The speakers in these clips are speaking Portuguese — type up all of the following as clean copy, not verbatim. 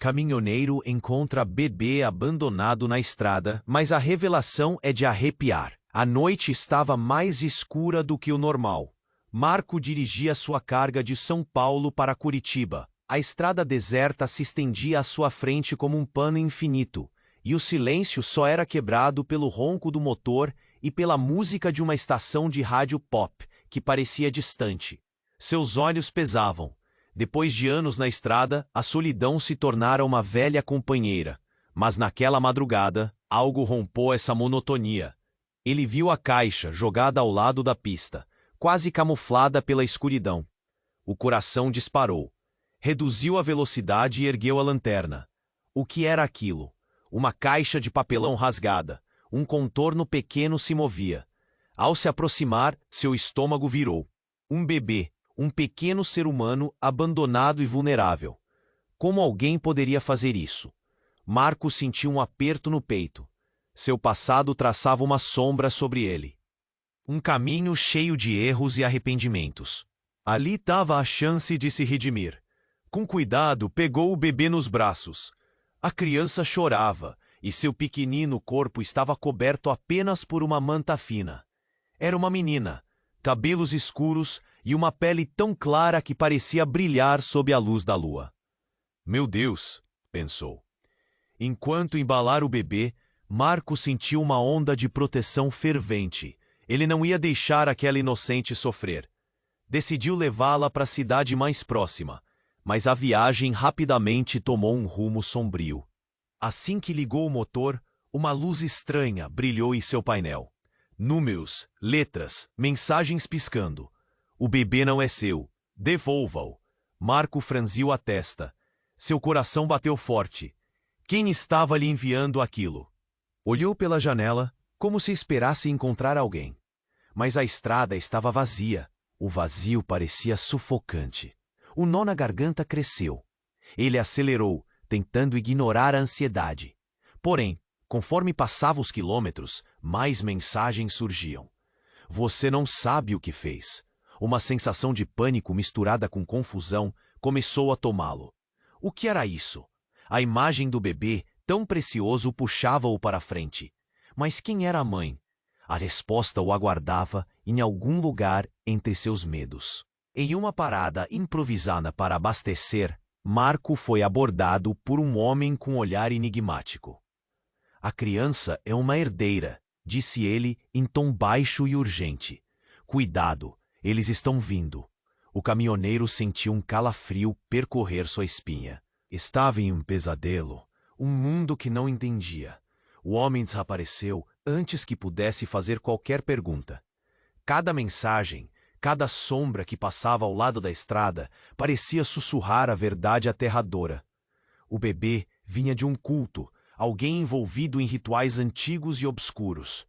Caminhoneiro encontra bebê abandonado na estrada, mas a revelação é de arrepiar. A noite estava mais escura do que o normal. Marco dirigia sua carga de São Paulo para Curitiba. A estrada deserta se estendia à sua frente como um pano infinito, e o silêncio só era quebrado pelo ronco do motor e pela música de uma estação de rádio pop, que parecia distante. Seus olhos pesavam. Depois de anos na estrada, a solidão se tornara uma velha companheira. Mas naquela madrugada, algo rompeu essa monotonia. Ele viu a caixa jogada ao lado da pista, quase camuflada pela escuridão. O coração disparou. Reduziu a velocidade e ergueu a lanterna. O que era aquilo? Uma caixa de papelão rasgada. Um contorno pequeno se movia. Ao se aproximar, seu estômago virou. Um bebê, um pequeno ser humano abandonado e vulnerável. Como alguém poderia fazer isso? Marco sentiu um aperto no peito. Seu passado traçava uma sombra sobre ele. Um caminho cheio de erros e arrependimentos. Ali estava a chance de se redimir. Com cuidado, pegou o bebê nos braços. A criança chorava, e seu pequenino corpo estava coberto apenas por uma manta fina. Era uma menina, cabelos escuros e uma pele tão clara que parecia brilhar sob a luz da lua. Meu Deus, pensou. Enquanto embalara o bebê, Marco sentiu uma onda de proteção fervente. Ele não ia deixar aquela inocente sofrer. Decidiu levá-la para a cidade mais próxima, mas a viagem rapidamente tomou um rumo sombrio. Assim que ligou o motor, uma luz estranha brilhou em seu painel. Números, letras, mensagens piscando. O bebê não é seu. Devolva-o. Marco franziu a testa. Seu coração bateu forte. Quem estava lhe enviando aquilo? Olhou pela janela, como se esperasse encontrar alguém. Mas a estrada estava vazia. O vazio parecia sufocante. O nó na garganta cresceu. Ele acelerou, tentando ignorar a ansiedade. Porém, conforme passava os quilômetros, mais mensagens surgiam. Você não sabe o que fez. Uma sensação de pânico misturada com confusão começou a tomá-lo. O que era isso? A imagem do bebê, tão precioso, puxava-o para a frente. Mas quem era a mãe? A resposta o aguardava em algum lugar entre seus medos. Em uma parada improvisada para abastecer, Marco foi abordado por um homem com um olhar enigmático. A criança é uma herdeira, disse ele em tom baixo e urgente. Cuidado, eles estão vindo. O caminhoneiro sentiu um calafrio percorrer sua espinha. Estava em um pesadelo, um mundo que não entendia. O homem desapareceu antes que pudesse fazer qualquer pergunta. Cada mensagem, cada sombra que passava ao lado da estrada parecia sussurrar a verdade aterradora. O bebê vinha de um culto, alguém envolvido em rituais antigos e obscuros.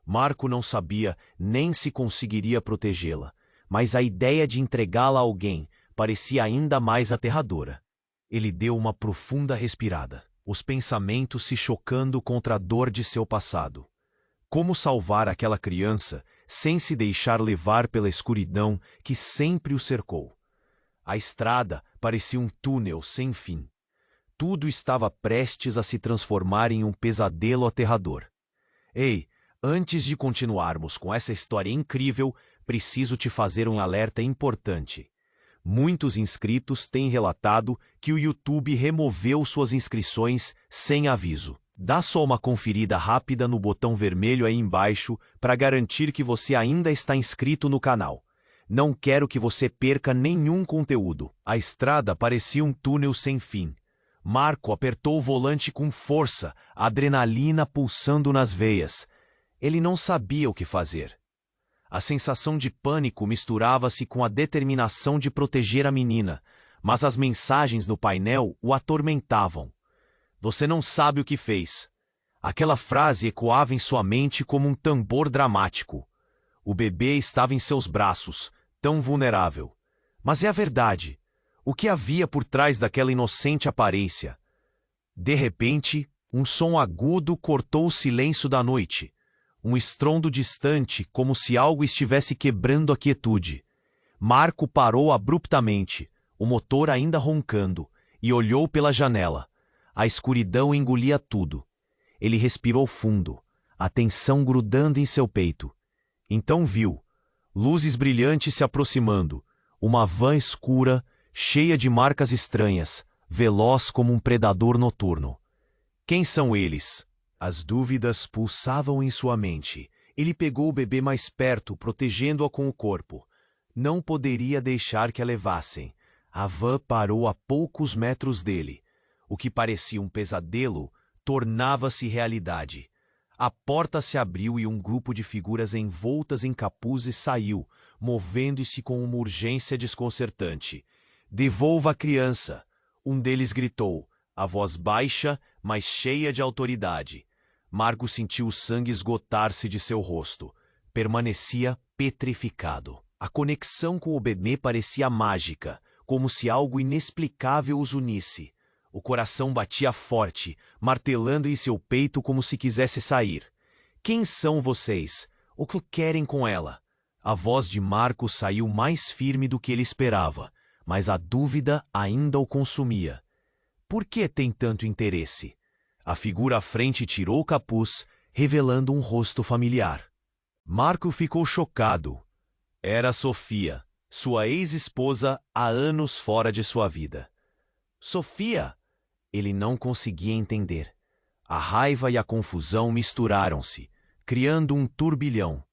Marco não sabia nem se conseguiria protegê-la, mas a ideia de entregá-la a alguém parecia ainda mais aterradora. Ele deu uma profunda respirada, os pensamentos se chocando contra a dor de seu passado. Como salvar aquela criança sem se deixar levar pela escuridão que sempre o cercou? A estrada parecia um túnel sem fim. Tudo estava prestes a se transformar em um pesadelo aterrador. Ei, antes de continuarmos com essa história incrível, preciso te fazer um alerta importante. Muitos inscritos têm relatado que o YouTube removeu suas inscrições sem aviso. Dá só uma conferida rápida no botão vermelho aí embaixo para garantir que você ainda está inscrito no canal. Não quero que você perca nenhum conteúdo. A estrada parecia um túnel sem fim. Marco apertou o volante com força, a adrenalina pulsando nas veias. Ele não sabia o que fazer. A sensação de pânico misturava-se com a determinação de proteger a menina, mas as mensagens no painel o atormentavam. Você não sabe o que fez. Aquela frase ecoava em sua mente como um tambor dramático. O bebê estava em seus braços, tão vulnerável. Mas é a verdade. O que havia por trás daquela inocente aparência? De repente, um som agudo cortou o silêncio da noite. Um estrondo distante, como se algo estivesse quebrando a quietude. Marco parou abruptamente, o motor ainda roncando, e olhou pela janela. A escuridão engolia tudo. Ele respirou fundo, a tensão grudando em seu peito. Então viu luzes brilhantes se aproximando, uma van escura, cheia de marcas estranhas, veloz como um predador noturno. Quem são eles? As dúvidas pulsavam em sua mente. Ele pegou o bebê mais perto, protegendo-a com o corpo. Não poderia deixar que a levassem. A van parou a poucos metros dele. O que parecia um pesadelo tornava-se realidade. A porta se abriu e um grupo de figuras envoltas em capuzes saiu, movendo-se com uma urgência desconcertante. "Devolva a criança!" Um deles gritou, a voz baixa, mas cheia de autoridade. Marco sentiu o sangue esgotar-se de seu rosto. Permanecia petrificado. A conexão com o bebê parecia mágica, como se algo inexplicável os unisse. O coração batia forte, martelando em seu peito como se quisesse sair. "Quem são vocês? O que querem com ela?" A voz de Marco saiu mais firme do que ele esperava, mas a dúvida ainda o consumia. Por que tem tanto interesse? A figura à frente tirou o capuz, revelando um rosto familiar. Marco ficou chocado. Era Sofia, sua ex-esposa há anos fora de sua vida. "Sofia!" Ele não conseguia entender. A raiva e a confusão misturaram-se, criando um turbilhão.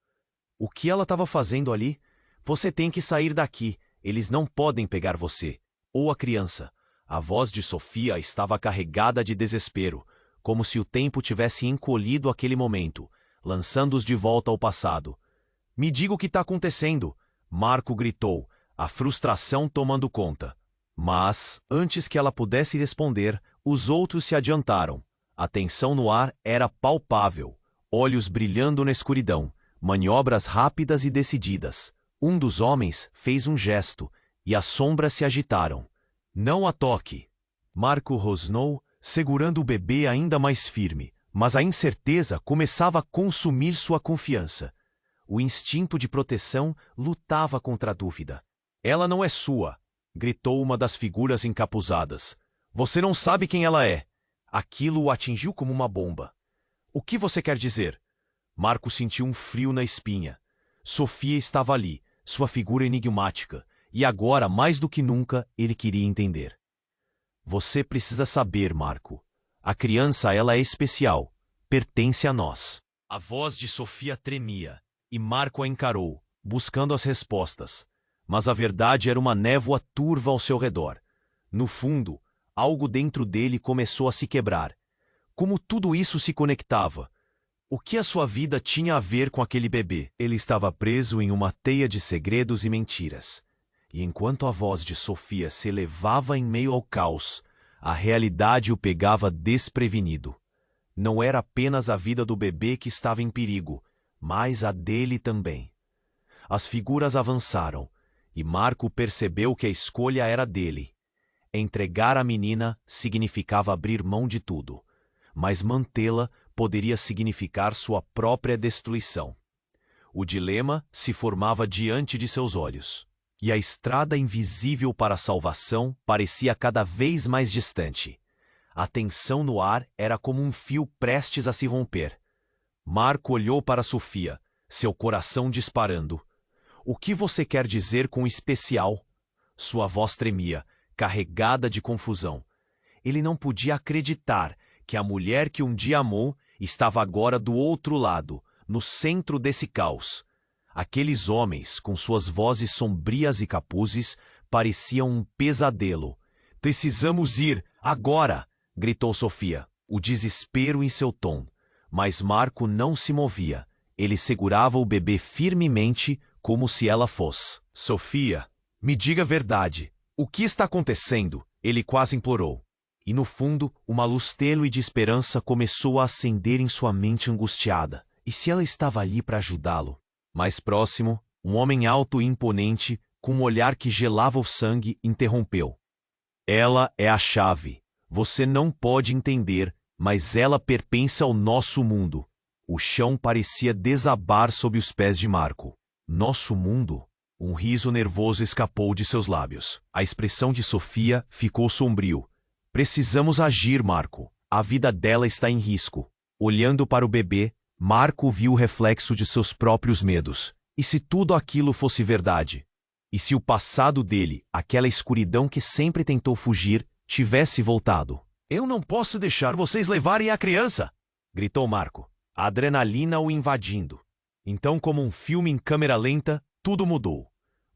O que ela estava fazendo ali? "Você tem que sair daqui. Eles não podem pegar você. Ou a criança." A voz de Sofia estava carregada de desespero, como se o tempo tivesse encolhido aquele momento, lançando-os de volta ao passado. "Me diga o que está acontecendo!" Marco gritou, a frustração tomando conta. Mas, antes que ela pudesse responder, os outros se adiantaram. A tensão no ar era palpável, olhos brilhando na escuridão, manobras rápidas e decididas. Um dos homens fez um gesto, e as sombras se agitaram. "Não a toque!" Marco rosnou, segurando o bebê ainda mais firme, mas a incerteza começava a consumir sua confiança. O instinto de proteção lutava contra a dúvida. "Ela não é sua!" gritou uma das figuras encapuzadas. "Você não sabe quem ela é!" Aquilo o atingiu como uma bomba. "O que você quer dizer?" Marco sentiu um frio na espinha. Sofia estava ali, sua figura enigmática, e agora, mais do que nunca, ele queria entender. "Você precisa saber, Marco. A criança, ela é especial. Pertence a nós." A voz de Sofia tremia, e Marco a encarou, buscando as respostas. Mas a verdade era uma névoa turva ao seu redor. No fundo, algo dentro dele começou a se quebrar. Como tudo isso se conectava? O que a sua vida tinha a ver com aquele bebê? Ele estava preso em uma teia de segredos e mentiras. E enquanto a voz de Sofia se elevava em meio ao caos, a realidade o pegava desprevenido. Não era apenas a vida do bebê que estava em perigo, mas a dele também. As figuras avançaram, e Marco percebeu que a escolha era dele. Entregar a menina significava abrir mão de tudo, mas mantê-la poderia significar sua própria destruição. O dilema se formava diante de seus olhos, e a estrada invisível para a salvação parecia cada vez mais distante. A tensão no ar era como um fio prestes a se romper. Marco olhou para Sofia, seu coração disparando. "O que você quer dizer com especial?" Sua voz tremia, carregada de confusão. Ele não podia acreditar que a mulher que um dia amou estava agora do outro lado, no centro desse caos. Aqueles homens, com suas vozes sombrias e capuzes, pareciam um pesadelo. "Precisamos ir, agora!" gritou Sofia, o desespero em seu tom. Mas Marco não se movia. Ele segurava o bebê firmemente, como se ela fosse. "Sofia, me diga a verdade. O que está acontecendo?" Ele quase implorou. E no fundo, uma luz tênue de esperança começou a acender em sua mente angustiada. E se ela estava ali para ajudá-lo? Mais próximo, um homem alto e imponente, com um olhar que gelava o sangue, interrompeu. "Ela é a chave. Você não pode entender, mas ela pertence ao nosso mundo." O chão parecia desabar sob os pés de Marco. "Nosso mundo?" Um riso nervoso escapou de seus lábios. A expressão de Sofia ficou sombrio. Precisamos agir, Marco. A vida dela está em risco. Olhando para o bebê, Marco viu o reflexo de seus próprios medos. E se tudo aquilo fosse verdade? E se o passado dele, aquela escuridão que sempre tentou fugir, tivesse voltado? Eu não posso deixar vocês levarem a criança! Gritou Marco, a adrenalina o invadindo. Então, como um filme em câmera lenta, tudo mudou.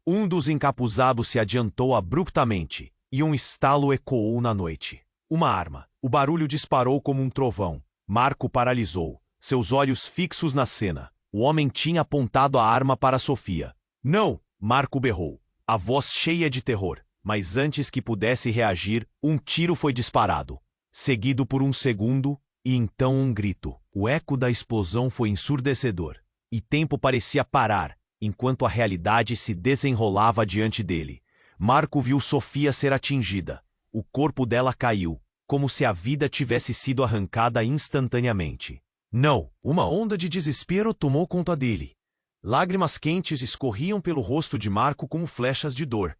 Um dos encapuzados se adiantou abruptamente, e um estalo ecoou na noite. Uma arma. O barulho disparou como um trovão. Marco paralisou, seus olhos fixos na cena. O homem tinha apontado a arma para Sofia. Não! Marco berrou, a voz cheia de terror. Mas antes que pudesse reagir, um tiro foi disparado, seguido por um segundo, e então um grito. O eco da explosão foi ensurdecedor, e tempo parecia parar, enquanto a realidade se desenrolava diante dele. Marco viu Sofia ser atingida. O corpo dela caiu, como se a vida tivesse sido arrancada instantaneamente. Não! Uma onda de desespero tomou conta dele. Lágrimas quentes escorriam pelo rosto de Marco como flechas de dor.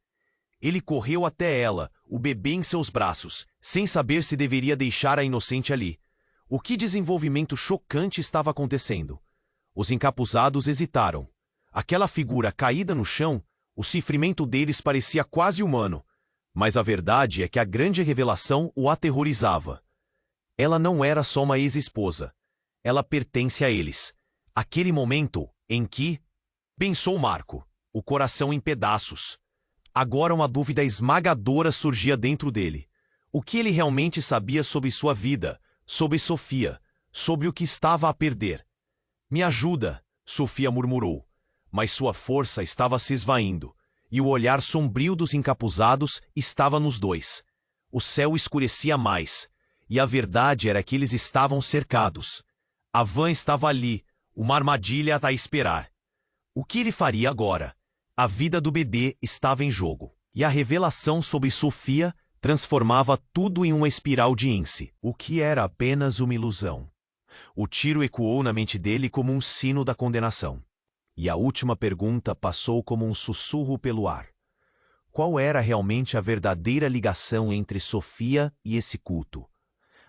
Ele correu até ela, o bebê em seus braços, sem saber se deveria deixar a inocente ali. O que desenvolvimento chocante estava acontecendo? Os encapuzados hesitaram. Aquela figura caída no chão, o sofrimento deles parecia quase humano. Mas a verdade é que a grande revelação o aterrorizava. Ela não era só uma ex-esposa. Ela pertence a eles. Aquele momento em que... Pensou Marco, o coração em pedaços. Agora uma dúvida esmagadora surgia dentro dele. O que ele realmente sabia sobre sua vida, sobre Sofia, sobre o que estava a perder? Me ajuda, Sofia murmurou, mas sua força estava se esvaindo, e o olhar sombrio dos encapuzados estava nos dois. O céu escurecia mais, e a verdade era que eles estavam cercados. A van estava ali, uma armadilha a esperar. O que ele faria agora? A vida do bebê estava em jogo, e a revelação sobre Sofia transformava tudo em uma espiral de índice, o que era apenas uma ilusão. O tiro ecoou na mente dele como um sino da condenação. E a última pergunta passou como um sussurro pelo ar. Qual era realmente a verdadeira ligação entre Sofia e esse culto?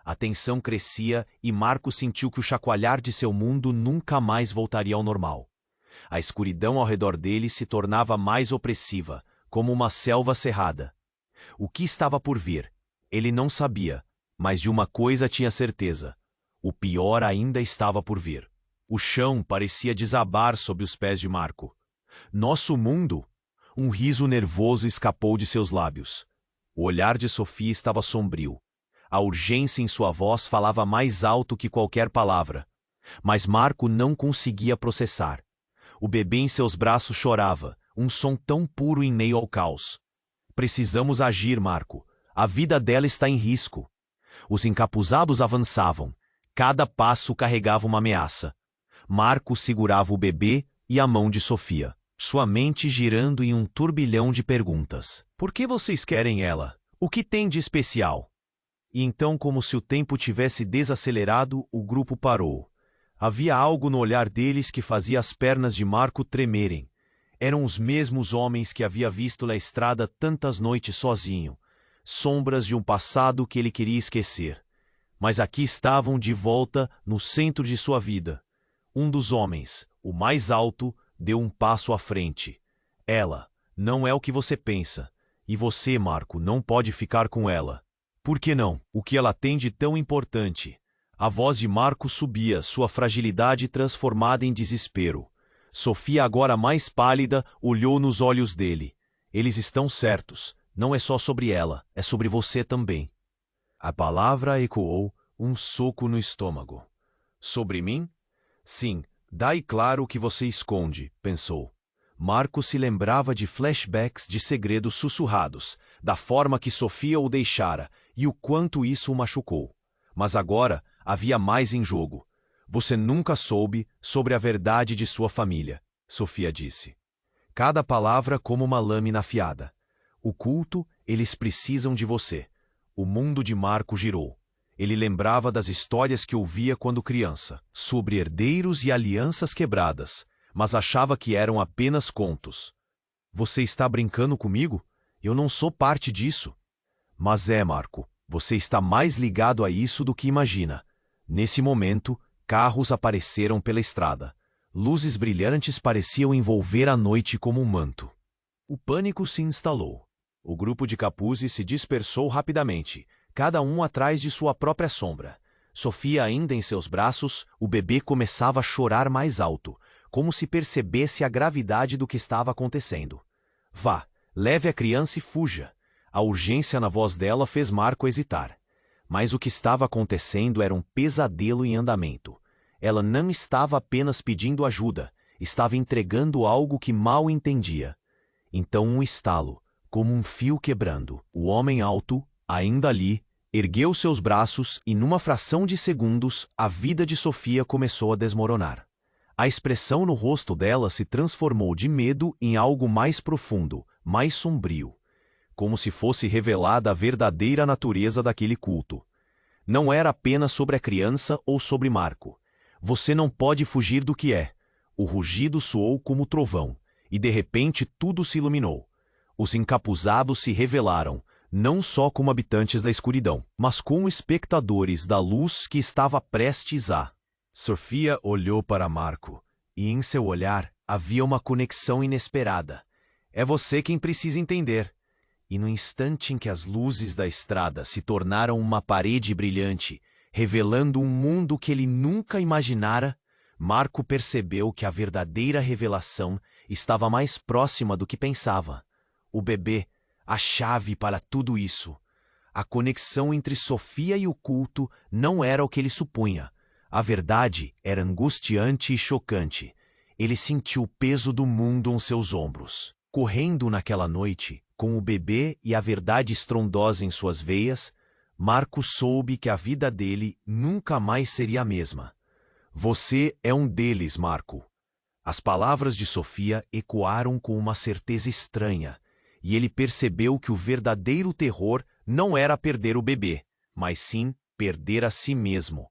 A tensão crescia e Marco sentiu que o chacoalhar de seu mundo nunca mais voltaria ao normal. A escuridão ao redor dele se tornava mais opressiva, como uma selva cerrada. O que estava por vir? Ele não sabia, mas de uma coisa tinha certeza. O pior ainda estava por vir. O chão parecia desabar sob os pés de Marco. Nosso mundo? Um riso nervoso escapou de seus lábios. O olhar de Sofia estava sombrio. A urgência em sua voz falava mais alto que qualquer palavra. Mas Marco não conseguia processar. O bebê em seus braços chorava, um som tão puro em meio ao caos. Precisamos agir, Marco. A vida dela está em risco. Os encapuzados avançavam. Cada passo carregava uma ameaça. Marco segurava o bebê e a mão de Sofia, sua mente girando em um turbilhão de perguntas. Por que vocês querem ela? O que tem de especial? E então, como se o tempo tivesse desacelerado, o grupo parou. Havia algo no olhar deles que fazia as pernas de Marco tremerem. Eram os mesmos homens que havia visto na estrada tantas noites sozinho, sombras de um passado que ele queria esquecer. Mas aqui estavam de volta no centro de sua vida. Um dos homens, o mais alto, deu um passo à frente. Ela não é o que você pensa, e você, Marco, não pode ficar com ela. Por que não? O que ela tem de tão importante? A voz de Marco subia, sua fragilidade transformada em desespero. Sofia, agora mais pálida, olhou nos olhos dele. Eles estão certos. Não é só sobre ela, é sobre você também. A palavra ecoou, um soco no estômago. Sobre mim? Sim, dai claro o que você esconde, pensou. Marco se lembrava de flashbacks de segredos sussurrados, da forma que Sofia o deixara, e o quanto isso o machucou. Mas agora havia mais em jogo. Você nunca soube sobre a verdade de sua família, Sofia disse. Cada palavra como uma lâmina afiada. O culto, eles precisam de você. O mundo de Marco girou. Ele lembrava das histórias que ouvia quando criança, sobre herdeiros e alianças quebradas, mas achava que eram apenas contos. Você está brincando comigo? Eu não sou parte disso. Mas Marco, Você está mais ligado a isso do que imagina. Nesse momento, carros apareceram pela estrada. Luzes brilhantes pareciam envolver a noite como um manto. O pânico se instalou. O grupo de capuzes se dispersou rapidamente, cada um atrás de sua própria sombra. Sofia ainda em seus braços, o bebê começava a chorar mais alto, como se percebesse a gravidade do que estava acontecendo. Vá, leve a criança e fuja. A urgência na voz dela fez Marco hesitar. Mas o que estava acontecendo era um pesadelo em andamento. Ela não estava apenas pedindo ajuda, estava entregando algo que mal entendia. Então um estalo, como um fio quebrando. O homem alto, ainda ali, ergueu seus braços e numa fração de segundos a vida de Sofia começou a desmoronar. A expressão no rosto dela se transformou de medo em algo mais profundo, mais sombrio, como se fosse revelada a verdadeira natureza daquele culto. Não era apenas sobre a criança ou sobre Marco. Você não pode fugir do que é. O rugido soou como trovão, e de repente tudo se iluminou. Os encapuzados se revelaram, não só como habitantes da escuridão, mas como espectadores da luz que estava prestes a... Sofia olhou para Marco, e em seu olhar havia uma conexão inesperada. É você quem precisa entender. E no instante em que as luzes da estrada se tornaram uma parede brilhante, revelando um mundo que ele nunca imaginara, Marco percebeu que a verdadeira revelação estava mais próxima do que pensava. O bebê, a chave para tudo isso. A conexão entre Sofia e o culto não era o que ele supunha. A verdade era angustiante e chocante. Ele sentiu o peso do mundo em seus ombros. Correndo naquela noite, com o bebê e a verdade estrondosa em suas veias, Marco soube que a vida dele nunca mais seria a mesma. Você é um deles, Marco. As palavras de Sofia ecoaram com uma certeza estranha, e ele percebeu que o verdadeiro terror não era perder o bebê, mas sim perder a si mesmo.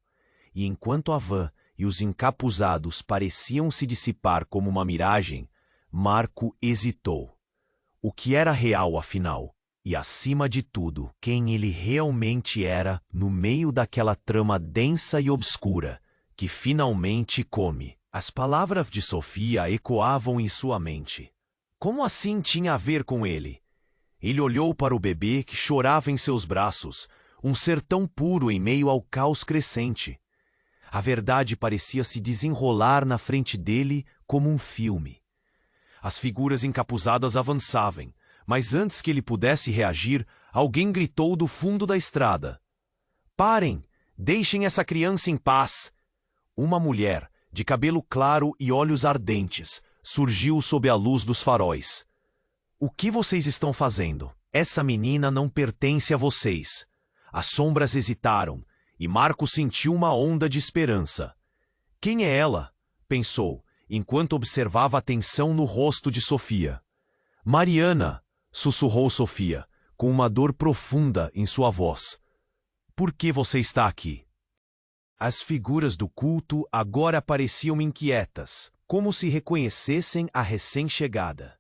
E enquanto a van e os encapuzados pareciam se dissipar como uma miragem, Marco hesitou. O que era real, afinal? E, acima de tudo, quem ele realmente era no meio daquela trama densa e obscura, que finalmente come. As palavras de Sofia ecoavam em sua mente. Como assim tinha a ver com ele? Ele olhou para o bebê que chorava em seus braços, um ser tão puro em meio ao caos crescente. A verdade parecia se desenrolar na frente dele como um filme. As figuras encapuzadas avançavam, mas antes que ele pudesse reagir, alguém gritou do fundo da estrada. Parem! Deixem essa criança em paz! Uma mulher, de cabelo claro e olhos ardentes, surgiu sob a luz dos faróis. O que vocês estão fazendo? Essa menina não pertence a vocês. As sombras hesitaram, e Marco sentiu uma onda de esperança. Quem é ela? Pensou, enquanto observava a tensão no rosto de Sofia. Mariana, sussurrou Sofia, com uma dor profunda em sua voz. Por que você está aqui? As figuras do culto agora pareciam inquietas, como se reconhecessem a recém-chegada.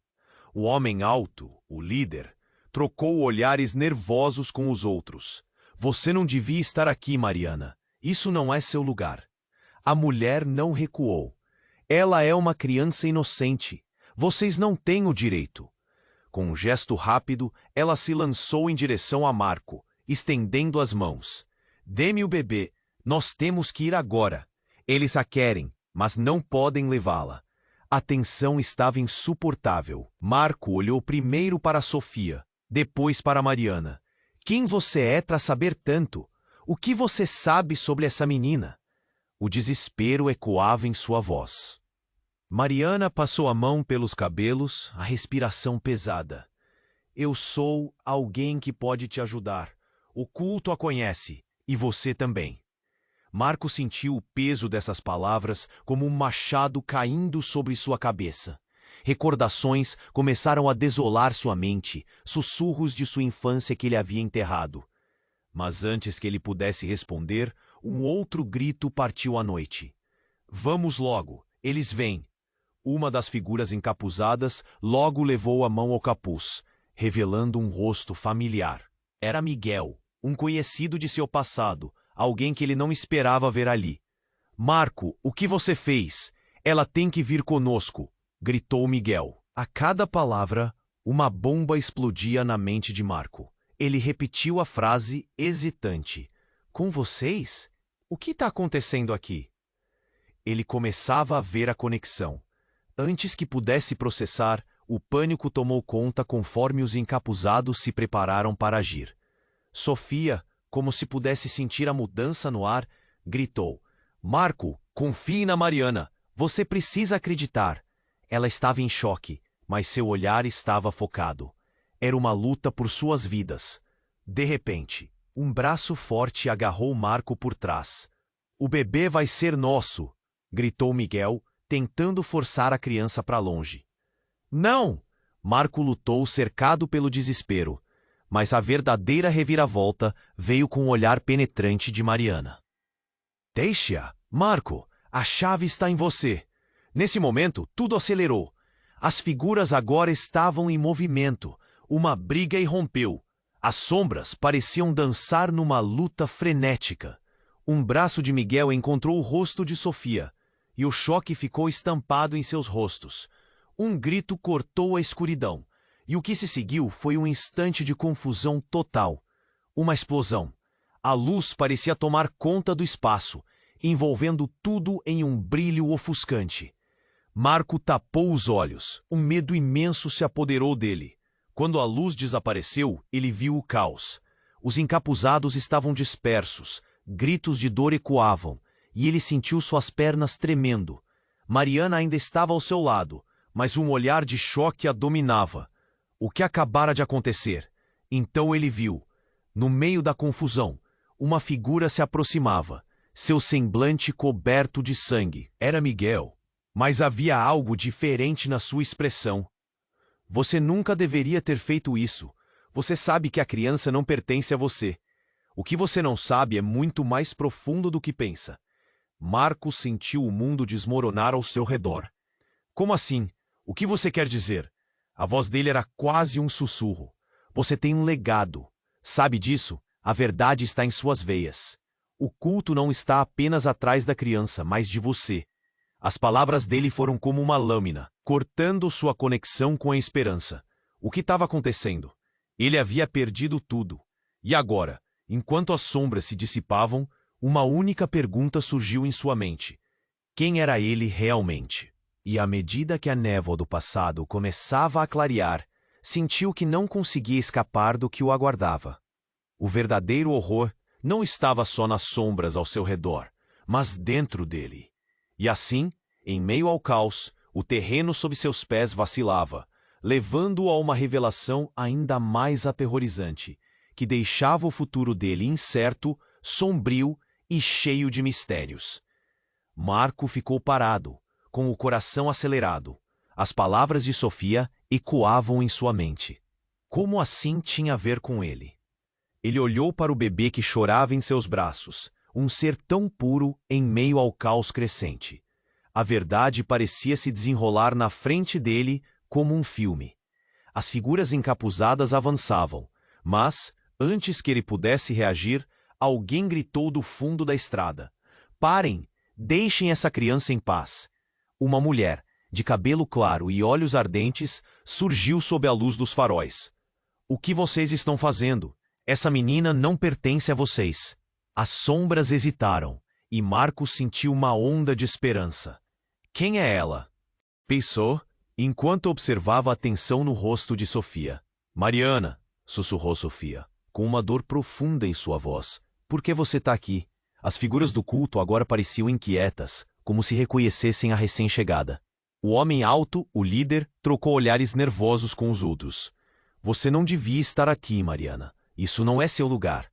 O homem alto, o líder, trocou olhares nervosos com os outros. Você não devia estar aqui, Mariana. Isso não é seu lugar. A mulher não recuou. Ela é uma criança inocente. Vocês não têm o direito. Com um gesto rápido, ela se lançou em direção a Marco, estendendo as mãos. Dê-me o bebê. Nós temos que ir agora. Eles a querem, mas não podem levá-la. A tensão estava insuportável. Marco olhou primeiro para Sofia, depois para Mariana. Quem você é para saber tanto? O que você sabe sobre essa menina? O desespero ecoava em sua voz. Mariana passou a mão pelos cabelos, a respiração pesada. Eu sou alguém que pode te ajudar. O culto a conhece, e você também. Marco sentiu o peso dessas palavras como um machado caindo sobre sua cabeça. Recordações começaram a desolar sua mente, sussurros de sua infância que ele havia enterrado. Mas antes que ele pudesse responder, um outro grito partiu à noite. Vamos logo, eles vêm. Uma das figuras encapuzadas logo levou a mão ao capuz, revelando um rosto familiar. Era Miguel, um conhecido de seu passado, alguém que ele não esperava ver ali. Marco, o que você fez? Ela tem que vir conosco, gritou Miguel. A cada palavra, uma bomba explodia na mente de Marco. Ele repetiu a frase hesitante. Com vocês? O que está acontecendo aqui? Ele começava a ver a conexão. Antes que pudesse processar, o pânico tomou conta conforme os encapuzados se prepararam para agir. Sofia, como se pudesse sentir a mudança no ar, gritou: Marco, confie na Mariana. Você precisa acreditar. Ela estava em choque, mas seu olhar estava focado. Era uma luta por suas vidas. De repente, um braço forte agarrou Marco por trás. O bebê vai ser nosso, gritou Miguel, tentando forçar a criança para longe. Não! Marco lutou cercado pelo desespero, mas a verdadeira reviravolta veio com o olhar penetrante de Mariana. Deixa-a, Marco, a chave está em você. Nesse momento, tudo acelerou. As figuras agora estavam em movimento. Uma briga irrompeu. As sombras pareciam dançar numa luta frenética. Um braço de Miguel encontrou o rosto de Sofia, e o choque ficou estampado em seus rostos. Um grito cortou a escuridão, e o que se seguiu foi um instante de confusão total. Uma explosão. A luz parecia tomar conta do espaço, envolvendo tudo em um brilho ofuscante. Marco tapou os olhos. Um medo imenso se apoderou dele. Quando a luz desapareceu, ele viu o caos. Os encapuzados estavam dispersos, gritos de dor ecoavam, e ele sentiu suas pernas tremendo. Mariana ainda estava ao seu lado, mas um olhar de choque a dominava. O que acabara de acontecer? Então ele viu. No meio da confusão, uma figura se aproximava, seu semblante coberto de sangue. Era Miguel, mas havia algo diferente na sua expressão. Você nunca deveria ter feito isso. Você sabe que a criança não pertence a você. O que você não sabe é muito mais profundo do que pensa. Marco sentiu o mundo desmoronar ao seu redor. Como assim? O que você quer dizer? A voz dele era quase um sussurro. Você tem um legado. Sabe disso? A verdade está em suas veias. O culto não está apenas atrás da criança, mas de você. As palavras dele foram como uma lâmina, cortando sua conexão com a esperança. O que estava acontecendo? Ele havia perdido tudo. E agora, enquanto as sombras se dissipavam, uma única pergunta surgiu em sua mente. Quem era ele realmente? E à medida que a névoa do passado começava a clarear, sentiu que não conseguia escapar do que o aguardava. O verdadeiro horror não estava só nas sombras ao seu redor, mas dentro dele. E assim, em meio ao caos, o terreno sob seus pés vacilava, levando-o a uma revelação ainda mais aterrorizante, que deixava o futuro dele incerto, sombrio e cheio de mistérios. Marco ficou parado, com o coração acelerado. As palavras de Sofia ecoavam em sua mente. Como assim tinha a ver com ele? Ele olhou para o bebê que chorava em seus braços, um ser tão puro em meio ao caos crescente. A verdade parecia se desenrolar na frente dele como um filme. As figuras encapuzadas avançavam, mas, antes que ele pudesse reagir, alguém gritou do fundo da estrada: Parem! Deixem essa criança em paz! Uma mulher, de cabelo claro e olhos ardentes, surgiu sob a luz dos faróis. O que vocês estão fazendo? Essa menina não pertence a vocês. As sombras hesitaram, e Marcos sentiu uma onda de esperança. Quem é ela? Pensou, enquanto observava a tensão no rosto de Sofia. Mariana, sussurrou Sofia, com uma dor profunda em sua voz. Por que você está aqui? As figuras do culto agora pareciam inquietas, como se reconhecessem a recém-chegada. O homem alto, o líder, trocou olhares nervosos com os outros. Você não devia estar aqui, Mariana. Isso não é seu lugar.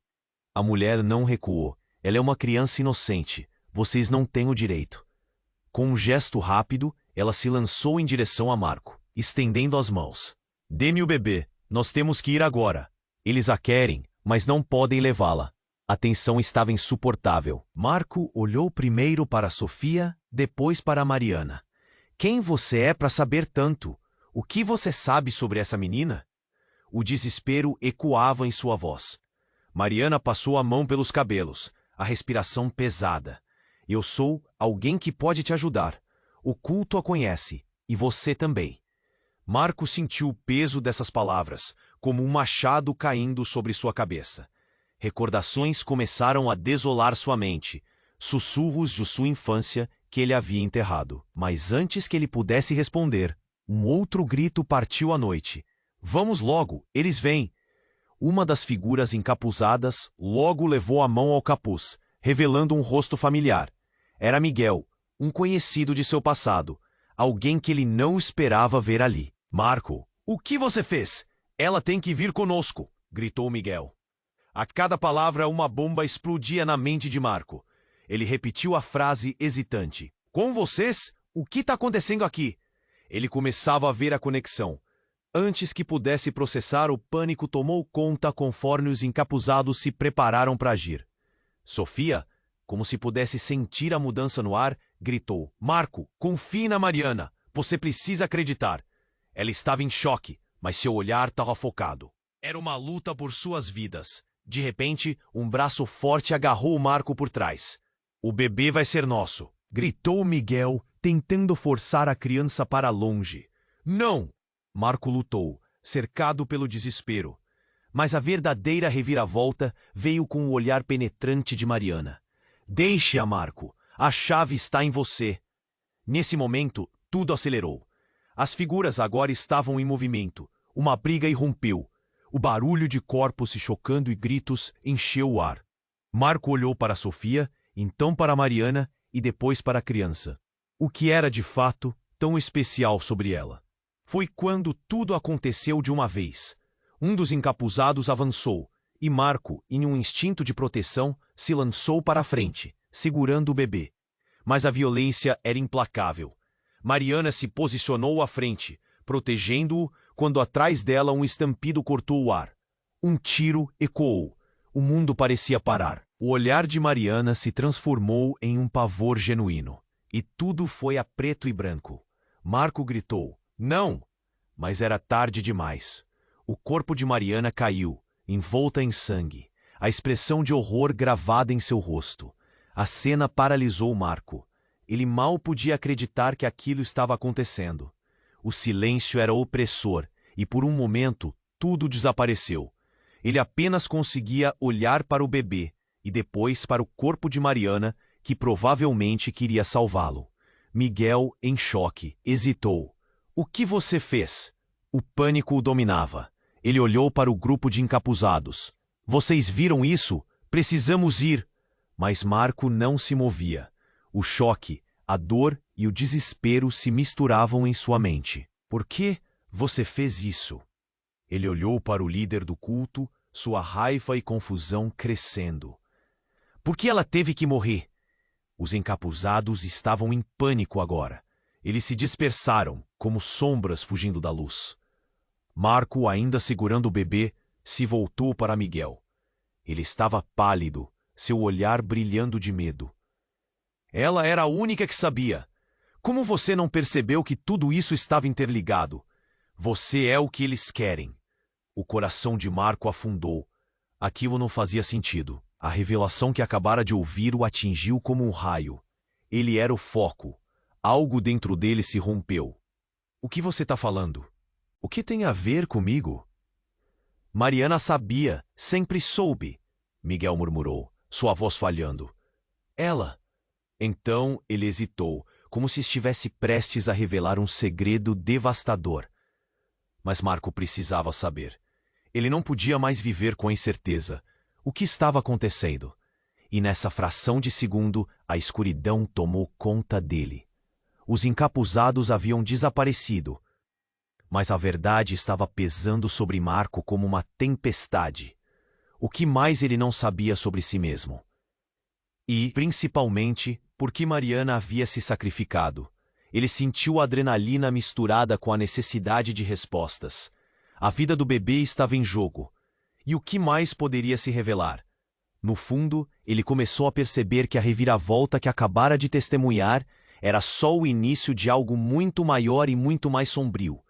A mulher não recuou. Ela é uma criança inocente. Vocês não têm o direito. Com um gesto rápido, ela se lançou em direção a Marco, estendendo as mãos. Dê-me o bebê. Nós temos que ir agora. Eles a querem, mas não podem levá-la. A tensão estava insuportável. Marco olhou primeiro para Sofia, depois para Mariana. Quem você é para saber tanto? O que você sabe sobre essa menina? O desespero ecoava em sua voz. Mariana passou a mão pelos cabelos, a respiração pesada. Eu sou alguém que pode te ajudar. O culto a conhece, e você também. Marco sentiu o peso dessas palavras, como um machado caindo sobre sua cabeça. Recordações começaram a desolar sua mente, sussurros de sua infância que ele havia enterrado. Mas antes que ele pudesse responder, um outro grito partiu à noite. Vamos logo, eles vêm! Uma das figuras encapuzadas logo levou a mão ao capuz, revelando um rosto familiar. Era Miguel, um conhecido de seu passado, alguém que ele não esperava ver ali. Marco, o que você fez? Ela tem que vir conosco, gritou Miguel. A cada palavra uma bomba explodia na mente de Marco. Ele repetiu a frase hesitante. Com vocês? O que está acontecendo aqui? Ele começava a ver a conexão. Antes que pudesse processar, o pânico tomou conta conforme os encapuzados se prepararam para agir. Sofia, como se pudesse sentir a mudança no ar, gritou. Marco, confie na Mariana. Você precisa acreditar. Ela estava em choque, mas seu olhar estava focado. Era uma luta por suas vidas. De repente, um braço forte agarrou o Marco por trás. O bebê vai ser nosso, gritou Miguel, tentando forçar a criança para longe. Não! Marco lutou, cercado pelo desespero. Mas a verdadeira reviravolta veio com o olhar penetrante de Mariana. Deixe-a, Marco. A chave está em você. Nesse momento, tudo acelerou. As figuras agora estavam em movimento. Uma briga irrompeu. O barulho de corpos se chocando e gritos encheu o ar. Marco olhou para Sofia, então para Mariana e depois para a criança. O que era de fato tão especial sobre ela? Foi quando tudo aconteceu de uma vez. Um dos encapuzados avançou, e Marco, em um instinto de proteção, se lançou para a frente, segurando o bebê. Mas a violência era implacável. Mariana se posicionou à frente, protegendo-o, quando atrás dela um estampido cortou o ar. Um tiro ecoou. O mundo parecia parar. O olhar de Mariana se transformou em um pavor genuíno. E tudo foi a preto e branco. Marco gritou. Não! Mas era tarde demais. O corpo de Mariana caiu, envolta em sangue, a expressão de horror gravada em seu rosto. A cena paralisou Marco. Ele mal podia acreditar que aquilo estava acontecendo. O silêncio era opressor e, por um momento, tudo desapareceu. Ele apenas conseguia olhar para o bebê e depois para o corpo de Mariana, que provavelmente queria salvá-lo. Miguel, em choque, hesitou. O que você fez? O pânico o dominava. Ele olhou para o grupo de encapuzados. Vocês viram isso? Precisamos ir. Mas Marco não se movia. O choque, a dor e o desespero se misturavam em sua mente. Por que você fez isso? Ele olhou para o líder do culto, sua raiva e confusão crescendo. Por que ela teve que morrer? Os encapuzados estavam em pânico agora. Eles se dispersaram, como sombras fugindo da luz. Marco, ainda segurando o bebê, se voltou para Miguel. Ele estava pálido, seu olhar brilhando de medo. Ela era a única que sabia. Como você não percebeu que tudo isso estava interligado? Você é o que eles querem. O coração de Marco afundou. Aquilo não fazia sentido. A revelação que acabara de ouvir o atingiu como um raio. Ele era o foco. Algo dentro dele se rompeu. O que você está falando? O que tem a ver comigo? Mariana sabia, sempre soube, Miguel murmurou, sua voz falhando. Ela. Então ele hesitou, como se estivesse prestes a revelar um segredo devastador. Mas Marco precisava saber. Ele não podia mais viver com a incerteza. O que estava acontecendo? E nessa fração de segundo, a escuridão tomou conta dele. Os encapuzados haviam desaparecido, mas a verdade estava pesando sobre Marco como uma tempestade. O que mais ele não sabia sobre si mesmo? E, principalmente, por que Mariana havia se sacrificado. Ele sentiu a adrenalina misturada com a necessidade de respostas. A vida do bebê estava em jogo. E o que mais poderia se revelar? No fundo, ele começou a perceber que a reviravolta que acabara de testemunhar era só o início de algo muito maior e muito mais sombrio.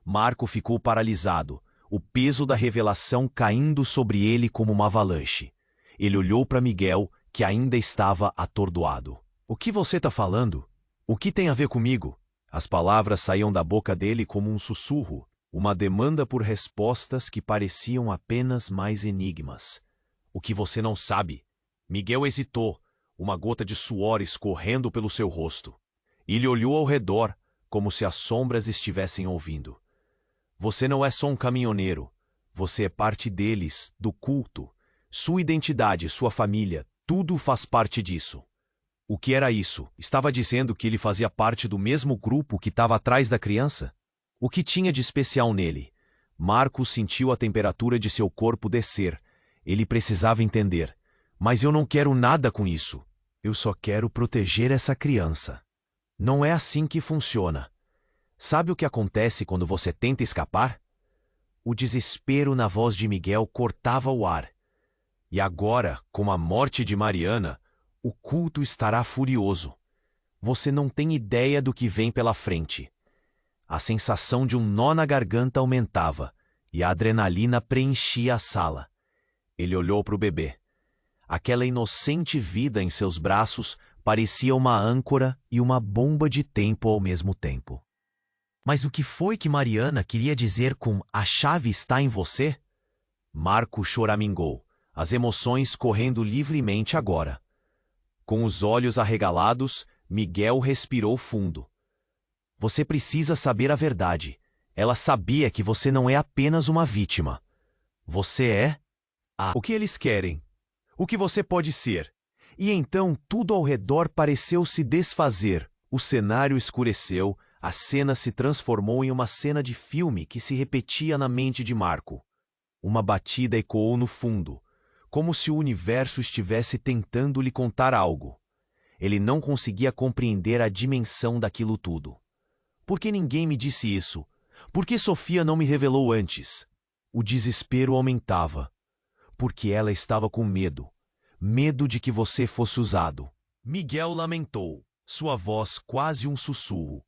Marco ficou paralisado, o peso da revelação caindo sobre ele como uma avalanche. Ele olhou para Miguel, que ainda estava atordoado. O que você está falando? O que tem a ver comigo? As palavras saíam da boca dele como um sussurro, uma demanda por respostas que pareciam apenas mais enigmas. O que você não sabe? Miguel hesitou, uma gota de suor escorrendo pelo seu rosto. Ele olhou ao redor, como se as sombras estivessem ouvindo. Você não é só um caminhoneiro. Você é parte deles, do culto. Sua identidade, sua família, tudo faz parte disso. O que era isso? Estava dizendo que ele fazia parte do mesmo grupo que estava atrás da criança? O que tinha de especial nele? Marco sentiu a temperatura de seu corpo descer. Ele precisava entender. Mas eu não quero nada com isso. Eu só quero proteger essa criança. Não é assim que funciona. Sabe o que acontece quando você tenta escapar? O desespero na voz de Miguel cortava o ar. E agora, com a morte de Mariana, o culto estará furioso. Você não tem ideia do que vem pela frente. A sensação de um nó na garganta aumentava e a adrenalina preenchia a sala. Ele olhou para o bebê. Aquela inocente vida em seus braços parecia uma âncora e uma bomba de tempo ao mesmo tempo. Mas o que foi que Mariana queria dizer com "a chave está em você"? Marco choramingou, as emoções correndo livremente agora. Com os olhos arregalados, Miguel respirou fundo. Você precisa saber a verdade. Ela sabia que você não é apenas uma vítima. Você é o que eles querem. O que você pode ser. E então tudo ao redor pareceu se desfazer. O cenário escureceu, a cena se transformou em uma cena de filme que se repetia na mente de Marco. Uma batida ecoou no fundo, como se o universo estivesse tentando lhe contar algo. Ele não conseguia compreender a dimensão daquilo tudo. Por que ninguém me disse isso? Por que Sofia não me revelou antes? O desespero aumentava. Porque ela estava com medo. Medo de que você fosse usado. Miguel lamentou, sua voz quase um sussurro.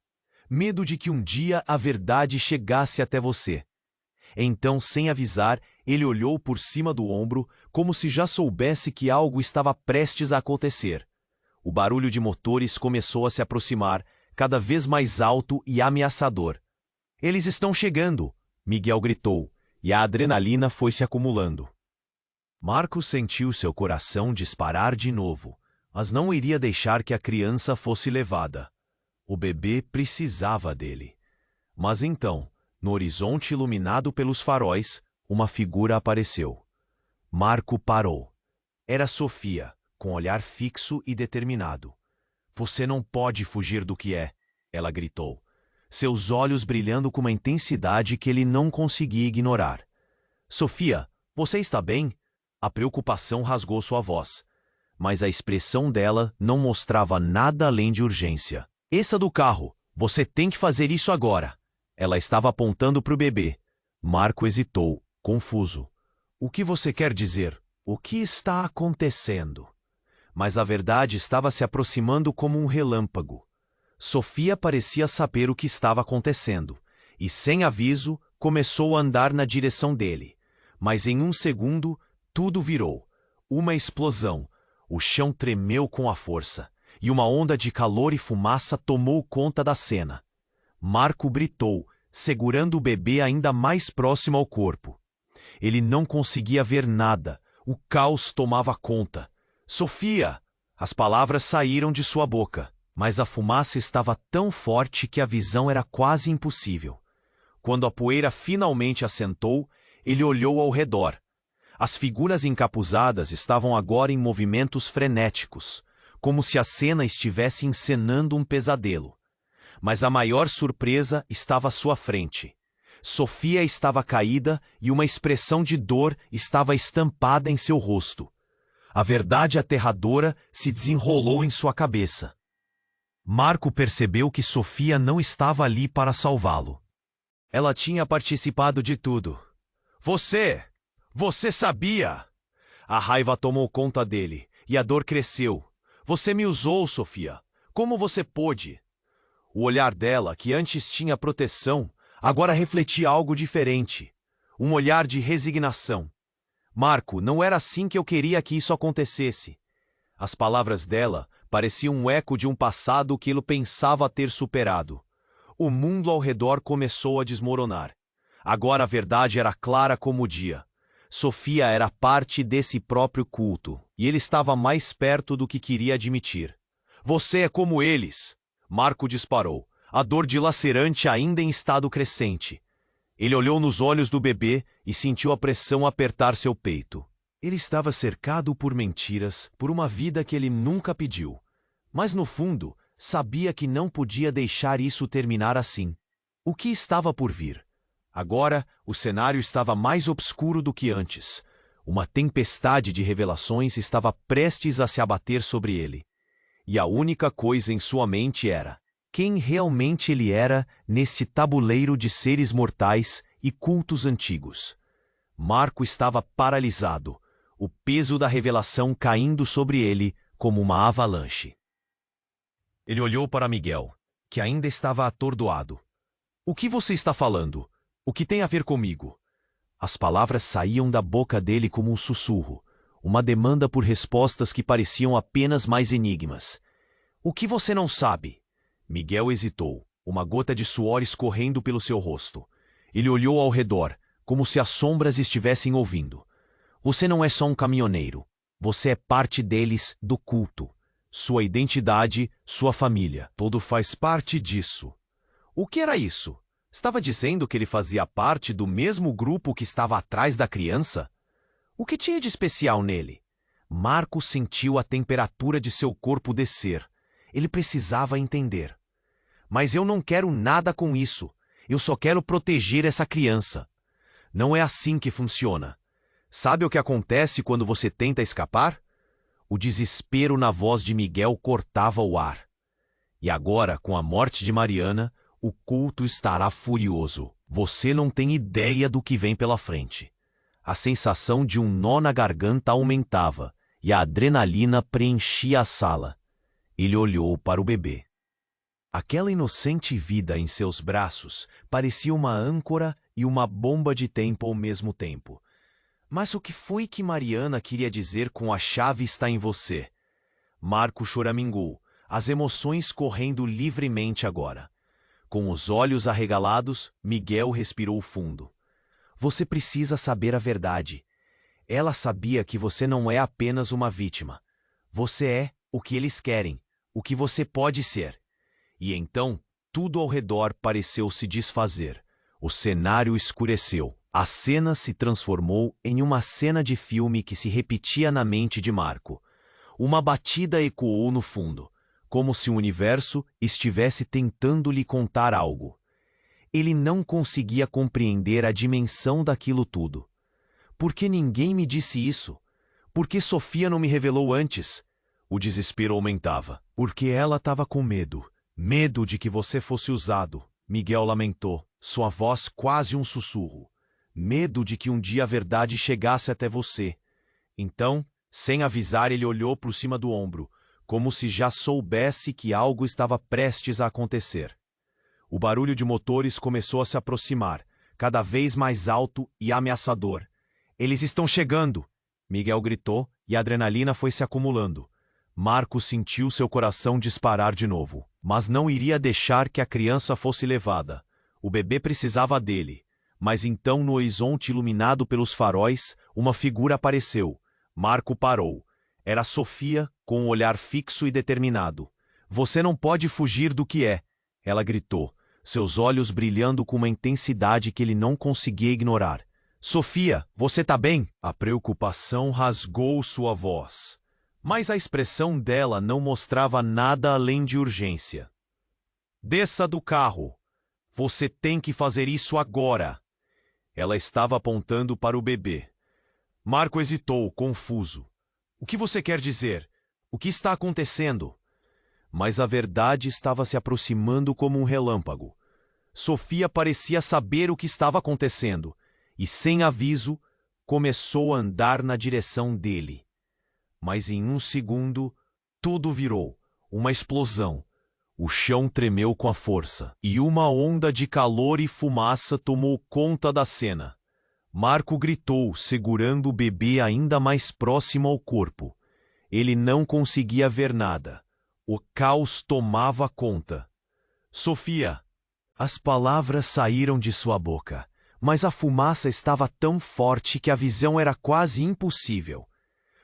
Medo de que um dia a verdade chegasse até você. Então, sem avisar, ele olhou por cima do ombro, como se já soubesse que algo estava prestes a acontecer. O barulho de motores começou a se aproximar, cada vez mais alto e ameaçador. Eles estão chegando, Miguel gritou, e a adrenalina foi se acumulando. Marco sentiu seu coração disparar de novo, mas não iria deixar que a criança fosse levada. O bebê precisava dele. Mas então, no horizonte iluminado pelos faróis, uma figura apareceu. Marco parou. Era Sofia, com olhar fixo e determinado. Você não pode fugir do que é, ela gritou, seus olhos brilhando com uma intensidade que ele não conseguia ignorar. Sofia, você está bem? A preocupação rasgou sua voz, mas a expressão dela não mostrava nada além de urgência. Desça do carro, você tem que fazer isso agora. Ela estava apontando para o bebê. Marco hesitou, confuso. O que você quer dizer? O que está acontecendo? Mas a verdade estava se aproximando como um relâmpago. Sofia parecia saber o que estava acontecendo, e sem aviso, começou a andar na direção dele. Mas em um segundo, tudo virou. Uma explosão. O chão tremeu com a força, e uma onda de calor e fumaça tomou conta da cena. Marco gritou, segurando o bebê ainda mais próximo ao corpo. Ele não conseguia ver nada. O caos tomava conta. Sofia! As palavras saíram de sua boca, mas a fumaça estava tão forte que a visão era quase impossível. Quando a poeira finalmente assentou, ele olhou ao redor. As figuras encapuzadas estavam agora em movimentos frenéticos, como se a cena estivesse encenando um pesadelo. Mas a maior surpresa estava à sua frente. Sofia estava caída e uma expressão de dor estava estampada em seu rosto. A verdade aterradora se desenrolou em sua cabeça. Marco percebeu que Sofia não estava ali para salvá-lo. Ela tinha participado de tudo. Você sabia! A raiva tomou conta dele, e a dor cresceu. Você me usou, Sofia. Como você pôde? O olhar dela, que antes tinha proteção, agora refletia algo diferente. um olhar de resignação. Marco, não era assim que eu queria que isso acontecesse. As palavras dela pareciam um eco de um passado que ele pensava ter superado. O mundo ao redor começou a desmoronar. Agora a verdade era clara como o dia. Sofia era parte desse próprio culto, e ele estava mais perto do que queria admitir. Você é como eles! Marco disparou, a dor dilacerante ainda em estado crescente. Ele olhou nos olhos do bebê e sentiu a pressão apertar seu peito. Ele estava cercado por mentiras, por uma vida que ele nunca pediu. Mas no fundo, sabia que não podia deixar isso terminar assim. O que estava por vir? Agora, o cenário estava mais obscuro do que antes. Uma tempestade de revelações estava prestes a se abater sobre ele. E a única coisa em sua mente era quem realmente ele era nesse tabuleiro de seres mortais e cultos antigos. Marco estava paralisado, o peso da revelação caindo sobre ele como uma avalanche. Ele olhou para Miguel, que ainda estava atordoado. O que você está falando? O que tem a ver comigo? As palavras saíam da boca dele como um sussurro, uma demanda por respostas que pareciam apenas mais enigmas. O que você não sabe? Miguel hesitou, uma gota de suor escorrendo pelo seu rosto. Ele olhou ao redor, como se as sombras estivessem ouvindo. Você não é só um caminhoneiro. Você é parte deles, do culto. Sua identidade, sua família, tudo faz parte disso. O que era isso? Estava dizendo que ele fazia parte do mesmo grupo que estava atrás da criança? O que tinha de especial nele? Marco sentiu a temperatura de seu corpo descer. Ele precisava entender. Mas eu não quero nada com isso. Eu só quero proteger essa criança. Não é assim que funciona. Sabe o que acontece quando você tenta escapar? O desespero na voz de Miguel cortava o ar. E agora, com a morte de Mariana, o culto estará furioso. Você não tem ideia do que vem pela frente. A sensação de um nó na garganta aumentava e a adrenalina preenchia a sala. Ele olhou para o bebê. Aquela inocente vida em seus braços parecia uma âncora e uma bomba de tempo ao mesmo tempo. Mas o que foi que Mariana queria dizer com a chave está em você? Marco choramingou, as emoções correndo livremente agora. Com os olhos arregalados, Miguel respirou fundo. Você precisa saber a verdade. Ela sabia que você não é apenas uma vítima. Você é o que eles querem, o que você pode ser. E então, tudo ao redor pareceu se desfazer. O cenário escureceu. A cena se transformou em uma cena de filme que se repetia na mente de Marco. Uma batida ecoou no fundo, como se o universo estivesse tentando lhe contar algo. Ele não conseguia compreender a dimensão daquilo tudo. Por que ninguém me disse isso? Por que Sofia não me revelou antes? O desespero aumentava. Porque ela estava com medo. Medo de que você fosse usado. Miguel lamentou, sua voz quase um sussurro. Medo de que um dia a verdade chegasse até você. Então, sem avisar, ele olhou por cima do ombro, como se já soubesse que algo estava prestes a acontecer. O barulho de motores começou a se aproximar, cada vez mais alto e ameaçador. Eles estão chegando! Miguel gritou e a adrenalina foi se acumulando. Marco sentiu seu coração disparar de novo, mas não iria deixar que a criança fosse levada. O bebê precisava dele. Mas então, no horizonte iluminado pelos faróis, uma figura apareceu. Marco parou. Era Sofia, com um olhar fixo e determinado. Você não pode fugir do que é, ela gritou, seus olhos brilhando com uma intensidade que ele não conseguia ignorar. Sofia, você tá bem? A preocupação rasgou sua voz. Mas a expressão dela não mostrava nada além de urgência. Desça do carro. Você tem que fazer isso agora. Ela estava apontando para o bebê. Marco hesitou, confuso. O que você quer dizer? O que está acontecendo? Mas a verdade estava se aproximando como um relâmpago. Sofia parecia saber o que estava acontecendo, e sem aviso, começou a andar na direção dele. Mas em um segundo, tudo virou, uma explosão. O chão tremeu com a força, e uma onda de calor e fumaça tomou conta da cena. Marco gritou, segurando o bebê ainda mais próximo ao corpo. Ele não conseguia ver nada. O caos tomava conta. Sofia! As palavras saíram de sua boca, mas a fumaça estava tão forte que a visão era quase impossível.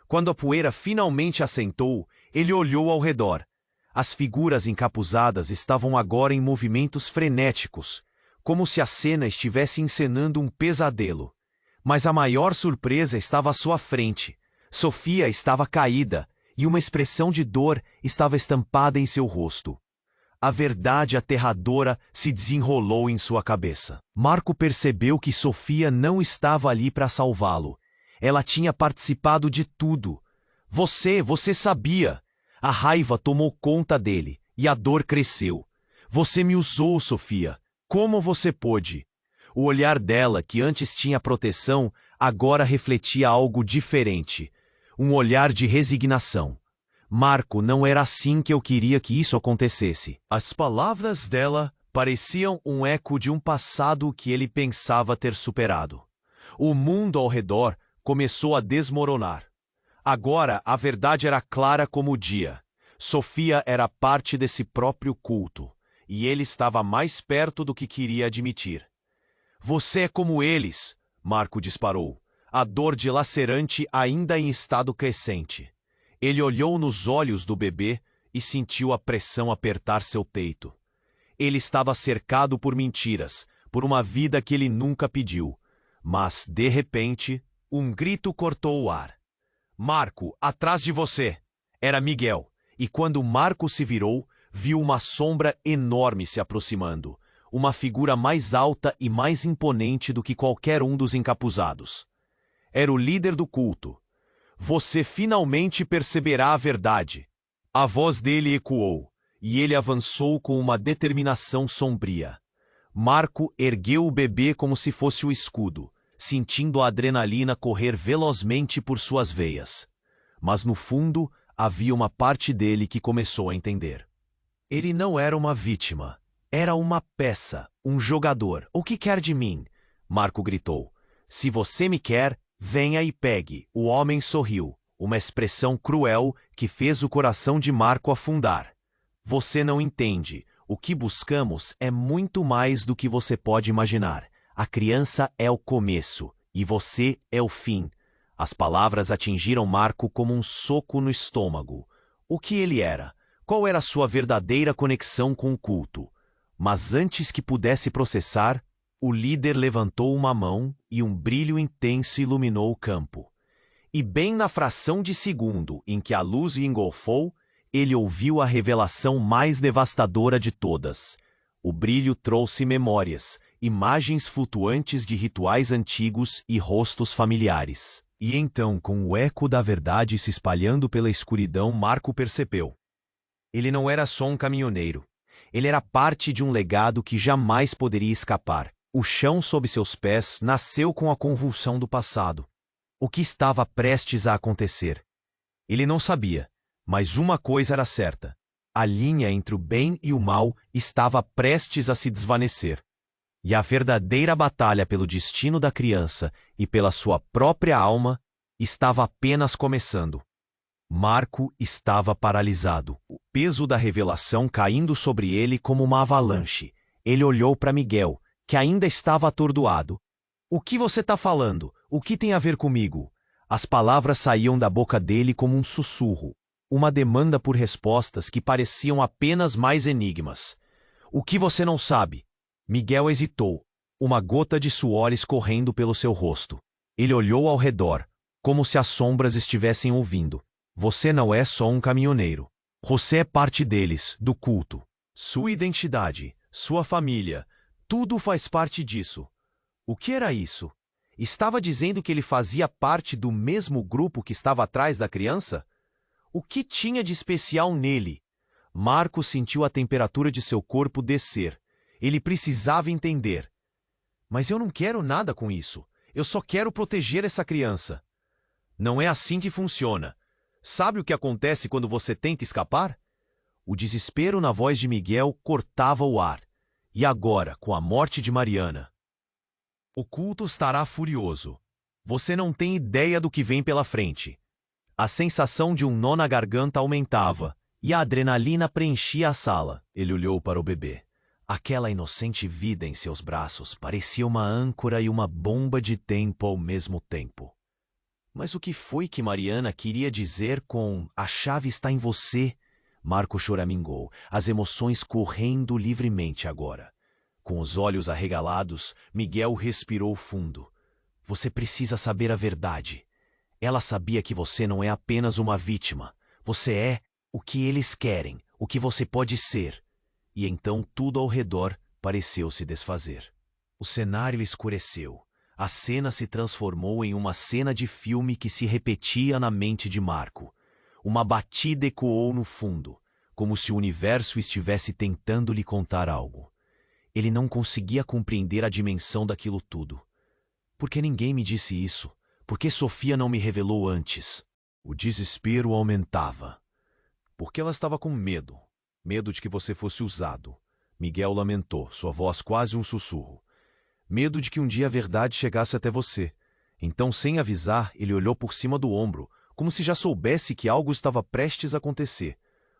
Quando a poeira finalmente assentou, ele olhou ao redor. As figuras encapuzadas estavam agora em movimentos frenéticos, como se a cena estivesse encenando um pesadelo. Mas a maior surpresa estava à sua frente. Sofia estava caída, e uma expressão de dor estava estampada em seu rosto. A verdade aterradora se desenrolou em sua cabeça. Marco percebeu que Sofia não estava ali para salvá-lo. Ela tinha participado de tudo. Você sabia. A raiva tomou conta dele, e a dor cresceu. Você me usou, Sofia. Como você pôde? O olhar dela, que antes tinha proteção, agora refletia algo diferente. Um olhar de resignação. Marco, não era assim que eu queria que isso acontecesse. As palavras dela pareciam um eco de um passado que ele pensava ter superado. O mundo ao redor começou a desmoronar. Agora a verdade era clara como o dia. Sofia era parte desse próprio culto, e ele estava mais perto do que queria admitir. Você é como eles, Marco disparou, a dor dilacerante ainda em estado crescente. Ele olhou nos olhos do bebê e sentiu a pressão apertar seu peito. Ele estava cercado por mentiras, por uma vida que ele nunca pediu. Mas, de repente, um grito cortou o ar. Marco, atrás de você! Era Miguel, e quando Marco se virou, viu uma sombra enorme se aproximando, uma figura mais alta e mais imponente do que qualquer um dos encapuzados. Era o líder do culto. Você finalmente perceberá a verdade. A voz dele ecoou, e ele avançou com uma determinação sombria. Marco ergueu o bebê como se fosse o escudo, sentindo a adrenalina correr velozmente por suas veias. Mas no fundo, havia uma parte dele que começou a entender. Ele não era uma vítima. Era uma peça, um jogador. O que quer de mim? Marco gritou. Se você me quer, venha e pegue. O homem sorriu, uma expressão cruel que fez o coração de Marco afundar. Você não entende. O que buscamos é muito mais do que você pode imaginar. A criança é o começo, e você é o fim. As palavras atingiram Marco como um soco no estômago. O que ele era? Qual era a sua verdadeira conexão com o culto? Mas antes que pudesse processar, o líder levantou uma mão e um brilho intenso iluminou o campo. E bem na fração de segundo em que a luz o engolfou, ele ouviu a revelação mais devastadora de todas. O brilho trouxe memórias, imagens flutuantes de rituais antigos e rostos familiares. E então, com o eco da verdade se espalhando pela escuridão, Marco percebeu. Ele não era só um caminhoneiro. Ele era parte de um legado que jamais poderia escapar. O chão sob seus pés nasceu com a convulsão do passado. O que estava prestes a acontecer? Ele não sabia, mas uma coisa era certa. A linha entre o bem e o mal estava prestes a se desvanecer. E a verdadeira batalha pelo destino da criança e pela sua própria alma estava apenas começando. Marco estava paralisado, o peso da revelação caindo sobre ele como uma avalanche. Ele olhou para Miguel, que ainda estava atordoado. O que você está falando? O que tem a ver comigo? As palavras saíam da boca dele como um sussurro, uma demanda por respostas que pareciam apenas mais enigmas. O que você não sabe? Miguel hesitou, uma gota de suor escorrendo pelo seu rosto. Ele olhou ao redor, como se as sombras estivessem ouvindo. Você não é só um caminhoneiro. Você é parte deles, do culto. Sua identidade, sua família, tudo faz parte disso. O que era isso? Estava dizendo que ele fazia parte do mesmo grupo que estava atrás da criança? O que tinha de especial nele? Marco sentiu a temperatura de seu corpo descer. Ele precisava entender. Mas eu não quero nada com isso. Eu só quero proteger essa criança. Não é assim que funciona. Sabe o que acontece quando você tenta escapar? O desespero na voz de Miguel cortava o ar. E agora, com a morte de Mariana? O culto estará furioso. Você não tem ideia do que vem pela frente. A sensação de um nó na garganta aumentava, e a adrenalina preenchia a sala. Ele olhou para o bebê. Aquela inocente vida em seus braços parecia uma âncora e uma bomba de tempo ao mesmo tempo. Mas o que foi que Mariana queria dizer com "a chave está em você"? Marco choramingou, as emoções correndo livremente agora. Com os olhos arregalados, Miguel respirou fundo. Você precisa saber a verdade. Ela sabia que você não é apenas uma vítima. Você é o que eles querem, o que você pode ser. E então tudo ao redor pareceu se desfazer. O cenário escureceu. A cena se transformou em uma cena de filme que se repetia na mente de Marco. Uma batida ecoou no fundo, como se o universo estivesse tentando lhe contar algo. Ele não conseguia compreender a dimensão daquilo tudo. Por que ninguém me disse isso? Por que Sofia não me revelou antes? O desespero aumentava. Porque ela estava com medo. Medo de que você fosse usado. Miguel lamentou, sua voz quase um sussurro. Medo de que um dia a verdade chegasse até você. Então, sem avisar, ele olhou por cima do ombro, como se já soubesse que algo estava prestes a acontecer.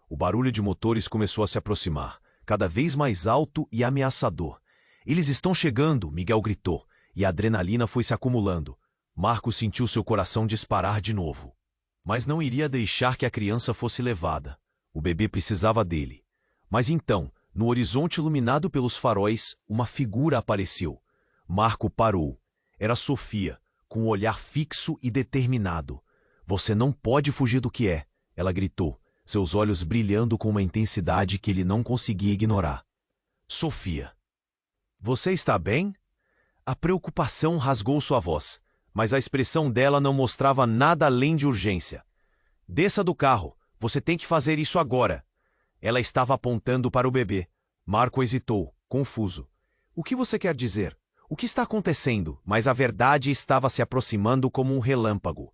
O barulho de motores começou a se aproximar, cada vez mais alto e ameaçador. Eles estão chegando, Miguel gritou, e a adrenalina foi se acumulando. Marco sentiu seu coração disparar de novo. Mas não iria deixar que a criança fosse levada. O bebê precisava dele. Mas então, no horizonte iluminado pelos faróis, uma figura apareceu. Marco parou. Era Sofia, com um olhar fixo e determinado. Você não pode fugir do que é, ela gritou, seus olhos brilhando com uma intensidade que ele não conseguia ignorar. Sofia. Você está bem? A preocupação rasgou sua voz, mas a expressão dela não mostrava nada além de urgência. Desça do carro, você tem que fazer isso agora. Ela estava apontando para o bebê. Marco hesitou, confuso. O que você quer dizer? O que está acontecendo? Mas a verdade estava se aproximando como um relâmpago.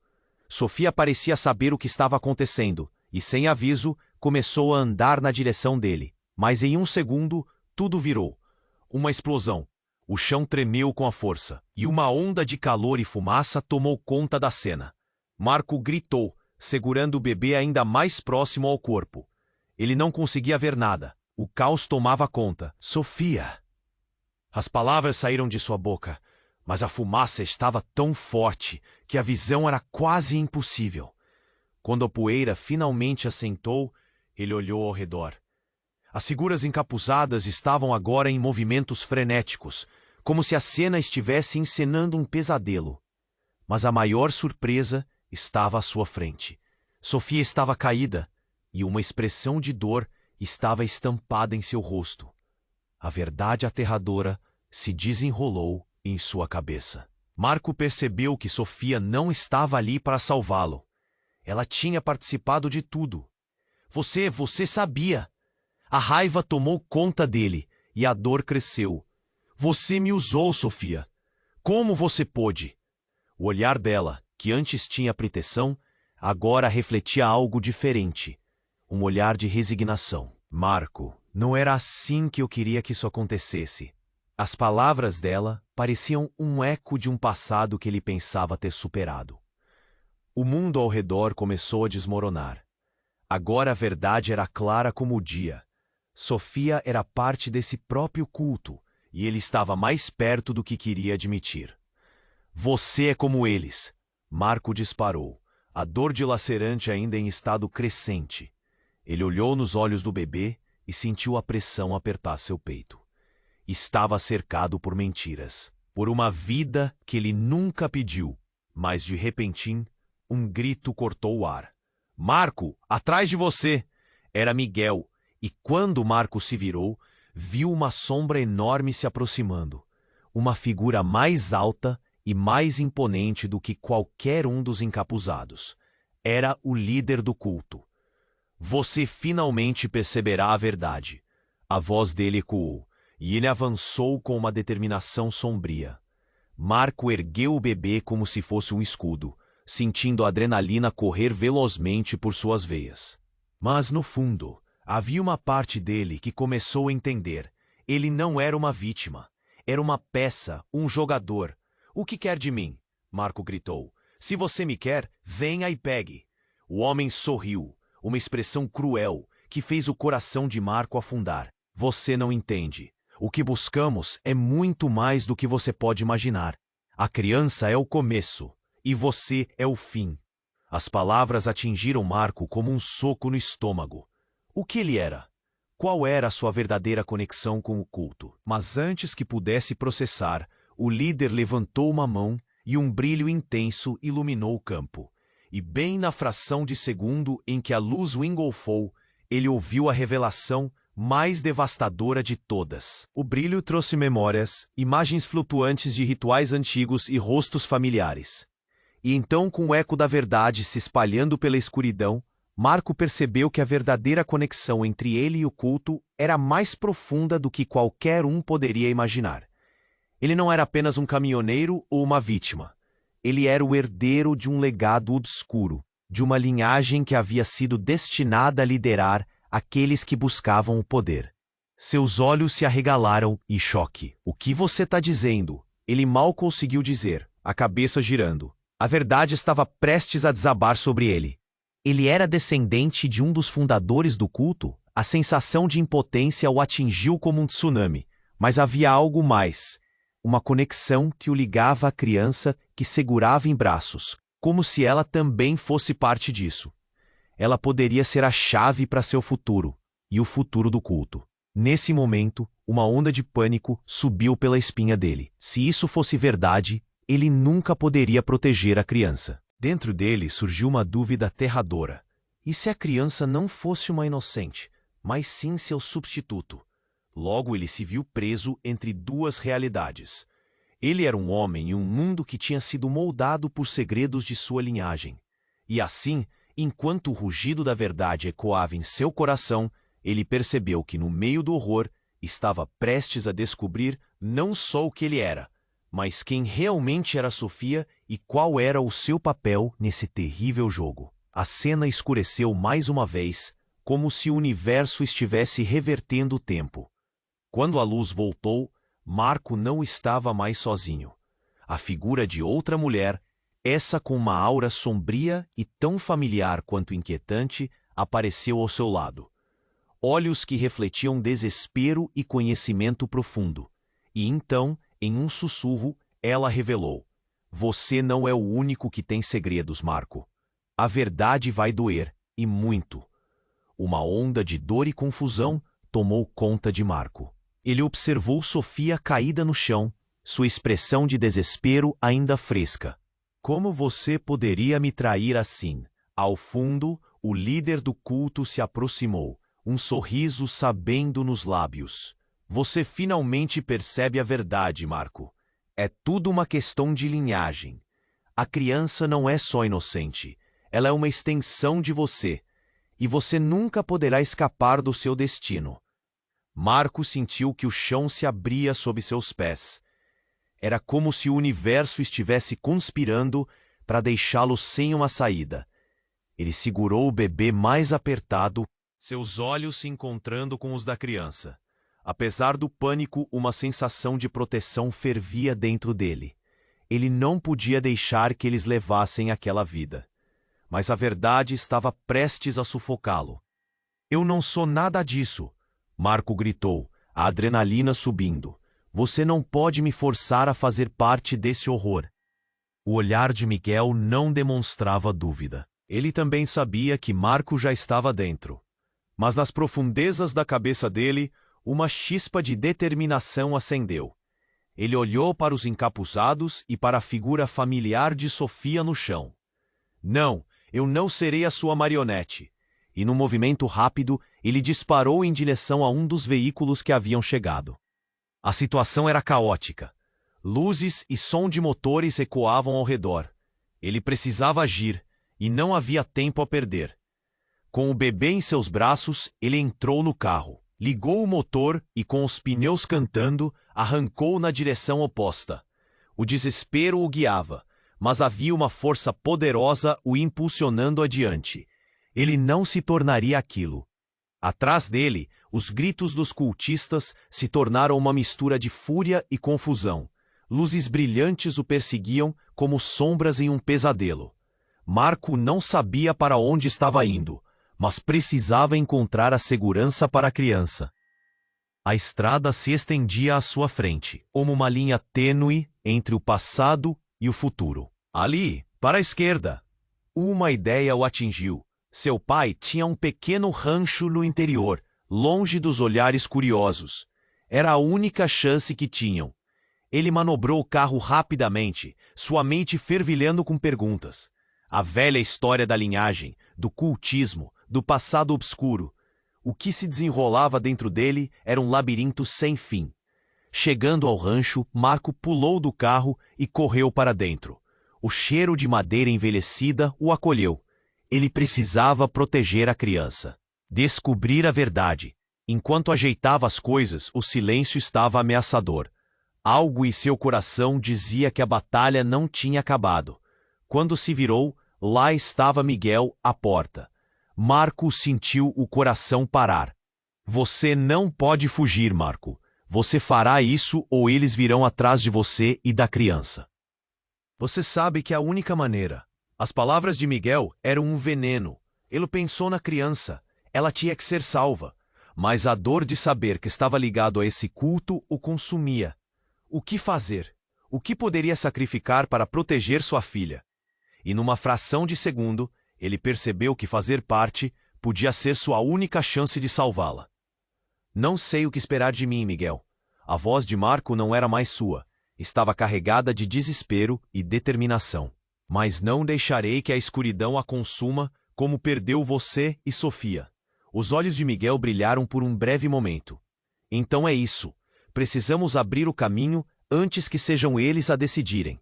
Sofia parecia saber o que estava acontecendo, e sem aviso, começou a andar na direção dele. Mas em um segundo, tudo virou. Uma explosão. O chão tremeu com a força, e uma onda de calor e fumaça tomou conta da cena. Marco gritou, segurando o bebê ainda mais próximo ao corpo. Ele não conseguia ver nada. O caos tomava conta. Sofia! As palavras saíram de sua boca, mas a fumaça estava tão forte que a visão era quase impossível. Quando a poeira finalmente assentou, ele olhou ao redor. As figuras encapuzadas estavam agora em movimentos frenéticos, como se a cena estivesse encenando um pesadelo. Mas a maior surpresa estava à sua frente. Sofia estava caída, e uma expressão de dor estava estampada em seu rosto. A verdade aterradora se desenrolou em sua cabeça. Marco percebeu que Sofia não estava ali para salvá-lo. Ela tinha participado de tudo. Você sabia. A raiva tomou conta dele e a dor cresceu. Você me usou, Sofia. Como você pôde? O olhar dela, que antes tinha proteção, agora refletia algo diferente. Um olhar de resignação. Marco, não era assim que eu queria que isso acontecesse. As palavras dela pareciam um eco de um passado que ele pensava ter superado. O mundo ao redor começou a desmoronar. Agora a verdade era clara como o dia. Sofia era parte desse próprio culto, e ele estava mais perto do que queria admitir. Você é como eles. Marco disparou, a dor dilacerante ainda em estado crescente. Ele olhou nos olhos do bebê e sentiu a pressão apertar seu peito. Estava cercado por mentiras, por uma vida que ele nunca pediu, mas de repentino, um grito cortou o ar. Marco, atrás de você! Era Miguel, e quando Marco se virou, viu uma sombra enorme se aproximando. Uma figura mais alta e mais imponente do que qualquer um dos encapuzados. Era o líder do culto. Você finalmente perceberá a verdade. A voz dele ecoou, e ele avançou com uma determinação sombria. Marco ergueu o bebê como se fosse um escudo, sentindo a adrenalina correr velozmente por suas veias. Mas, no fundo, havia uma parte dele que começou a entender. Ele não era uma vítima. Era uma peça, um jogador. O que quer de mim? Marco gritou. Se você me quer, venha e pegue. O homem sorriu, uma expressão cruel que fez o coração de Marco afundar. Você não entende. O que buscamos é muito mais do que você pode imaginar. A criança é o começo, e você é o fim. As palavras atingiram Marco como um soco no estômago. O que ele era? Qual era a sua verdadeira conexão com o culto? Mas antes que pudesse processar, o líder levantou uma mão e um brilho intenso iluminou o campo. E bem na fração de segundo em que a luz o engolfou, ele ouviu a revelação mais devastadora de todas. O brilho trouxe memórias, imagens flutuantes de rituais antigos e rostos familiares. E então, com o eco da verdade se espalhando pela escuridão, Marco percebeu que a verdadeira conexão entre ele e o culto era mais profunda do que qualquer um poderia imaginar. Ele não era apenas um caminhoneiro ou uma vítima. Ele era o herdeiro de um legado obscuro, de uma linhagem que havia sido destinada a liderar aqueles que buscavam o poder. Seus olhos se arregalaram em choque. O que você está dizendo? Ele mal conseguiu dizer, a cabeça girando. A verdade estava prestes a desabar sobre ele. Ele era descendente de um dos fundadores do culto? A sensação de impotência o atingiu como um tsunami. Mas havia algo mais. Uma conexão que o ligava à criança que segurava em braços, como se ela também fosse parte disso. Ela poderia ser a chave para seu futuro, e o futuro do culto. Nesse momento, uma onda de pânico subiu pela espinha dele. Se isso fosse verdade, ele nunca poderia proteger a criança. Dentro dele surgiu uma dúvida aterradora. E se a criança não fosse uma inocente, mas sim seu substituto? Logo ele se viu preso entre duas realidades. Ele era um homem em um mundo que tinha sido moldado por segredos de sua linhagem. E assim, enquanto o rugido da verdade ecoava em seu coração, ele percebeu que no meio do horror estava prestes a descobrir não só o que ele era, mas quem realmente era Sofia e qual era o seu papel nesse terrível jogo. A cena escureceu mais uma vez, como se o universo estivesse revertendo o tempo. Quando a luz voltou, Marco não estava mais sozinho. A figura de outra mulher, essa com uma aura sombria e tão familiar quanto inquietante, apareceu ao seu lado. Olhos que refletiam desespero e conhecimento profundo. E então, em um sussurro, ela revelou: você não é o único que tem segredos, Marco. A verdade vai doer, e muito. Uma onda de dor e confusão tomou conta de Marco. Ele observou Sofia caída no chão, sua expressão de desespero ainda fresca. Como você poderia me trair assim? Ao fundo, o líder do culto se aproximou, um sorriso sabendo nos lábios. Você finalmente percebe a verdade, Marco. É tudo uma questão de linhagem. A criança não é só inocente, ela é uma extensão de você, e você nunca poderá escapar do seu destino. Marco sentiu que o chão se abria sob seus pés. Era como se o universo estivesse conspirando para deixá-lo sem uma saída. Ele segurou o bebê mais apertado, seus olhos se encontrando com os da criança. Apesar do pânico, uma sensação de proteção fervia dentro dele. Ele não podia deixar que eles levassem aquela vida. Mas a verdade estava prestes a sufocá-lo. Eu não sou nada disso, Marco gritou, a adrenalina subindo. Você não pode me forçar a fazer parte desse horror. O olhar de Miguel não demonstrava dúvida. Ele também sabia que Marco já estava dentro. Mas nas profundezas da cabeça dele, uma chispa de determinação acendeu. Ele olhou para os encapuzados e para a figura familiar de Sofia no chão. Não, eu não serei a sua marionete. E num movimento rápido, ele disparou em direção a um dos veículos que haviam chegado. A situação era caótica. Luzes e som de motores ecoavam ao redor. Ele precisava agir, e não havia tempo a perder. Com o bebê em seus braços, ele entrou no carro, ligou o motor e, com os pneus cantando, arrancou na direção oposta. O desespero o guiava, mas havia uma força poderosa o impulsionando adiante. Ele não se tornaria aquilo. Atrás dele, Os gritos dos cultistas se tornaram uma mistura de fúria e confusão. Luzes brilhantes o perseguiam como sombras em um pesadelo. Marco não sabia para onde estava indo, mas precisava encontrar a segurança para a criança. A estrada se estendia à sua frente, como uma linha tênue entre o passado e o futuro. Ali, para a esquerda. Uma ideia o atingiu. Seu pai tinha um pequeno rancho no interior, longe dos olhares curiosos. Era a única chance que tinham. Ele manobrou o carro rapidamente, sua mente fervilhando com perguntas. A velha história da linhagem, do cultismo, do passado obscuro. O que se desenrolava dentro dele era um labirinto sem fim. Chegando ao rancho, Marco pulou do carro e correu para dentro. O cheiro de madeira envelhecida o acolheu. Ele precisava proteger a criança. Descobrir a verdade. Enquanto ajeitava as coisas, o silêncio estava ameaçador. Algo em seu coração dizia que a batalha não tinha acabado. Quando se virou, lá estava Miguel à porta. Marco sentiu o coração parar. Você não pode fugir, Marco. Você fará isso ou eles virão atrás de você e da criança. Você sabe que é a única maneira. As palavras de Miguel eram um veneno. Ele pensou na criança. Ela tinha que ser salva. Mas a dor de saber que estava ligado a esse culto o consumia. O que fazer? O que poderia sacrificar para proteger sua filha? E numa fração de segundo, ele percebeu que fazer parte podia ser sua única chance de salvá-la. Não sei o que esperar de mim, Miguel. A voz de Marco não era mais sua. Estava carregada de desespero e determinação. Mas não deixarei que a escuridão a consuma como perdeu você e Sofia. Os olhos de Miguel brilharam por um breve momento. Então é isso. Precisamos abrir o caminho antes que sejam eles a decidirem.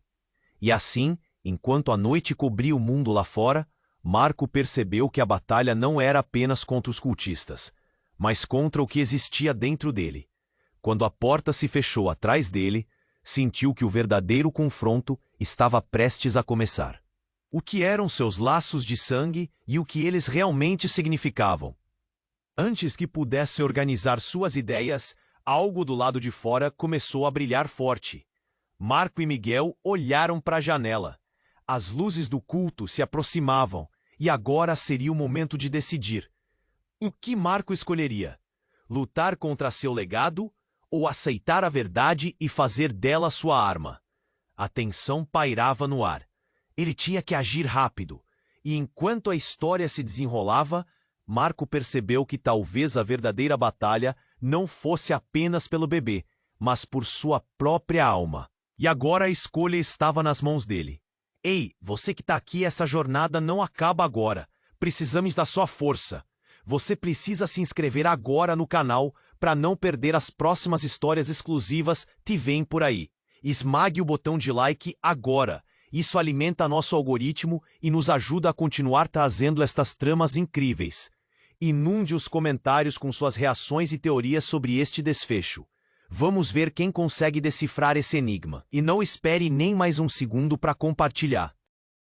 E assim, enquanto a noite cobria o mundo lá fora, Marco percebeu que a batalha não era apenas contra os cultistas, mas contra o que existia dentro dele. Quando a porta se fechou atrás dele, sentiu que o verdadeiro confronto estava prestes a começar. O que eram seus laços de sangue e o que eles realmente significavam? Antes que pudesse organizar suas ideias, algo do lado de fora começou a brilhar forte. Marco e Miguel olharam para a janela. As luzes do culto se aproximavam, e agora seria o momento de decidir. O que Marco escolheria? Lutar contra seu legado ou aceitar a verdade e fazer dela sua arma? A tensão pairava no ar. Ele tinha que agir rápido, e enquanto a história se desenrolava, Marco percebeu que talvez a verdadeira batalha não fosse apenas pelo bebê, mas por sua própria alma. E agora a escolha estava nas mãos dele. Ei, você que está aqui, essa jornada não acaba agora. Precisamos da sua força. Você precisa se inscrever agora no canal para não perder as próximas histórias exclusivas que vêm por aí. Esmague o botão de like agora. Isso alimenta nosso algoritmo e nos ajuda a continuar trazendo estas tramas incríveis. Inunde os comentários com suas reações e teorias sobre este desfecho. Vamos ver quem consegue decifrar esse enigma. E não espere nem mais um segundo para compartilhar.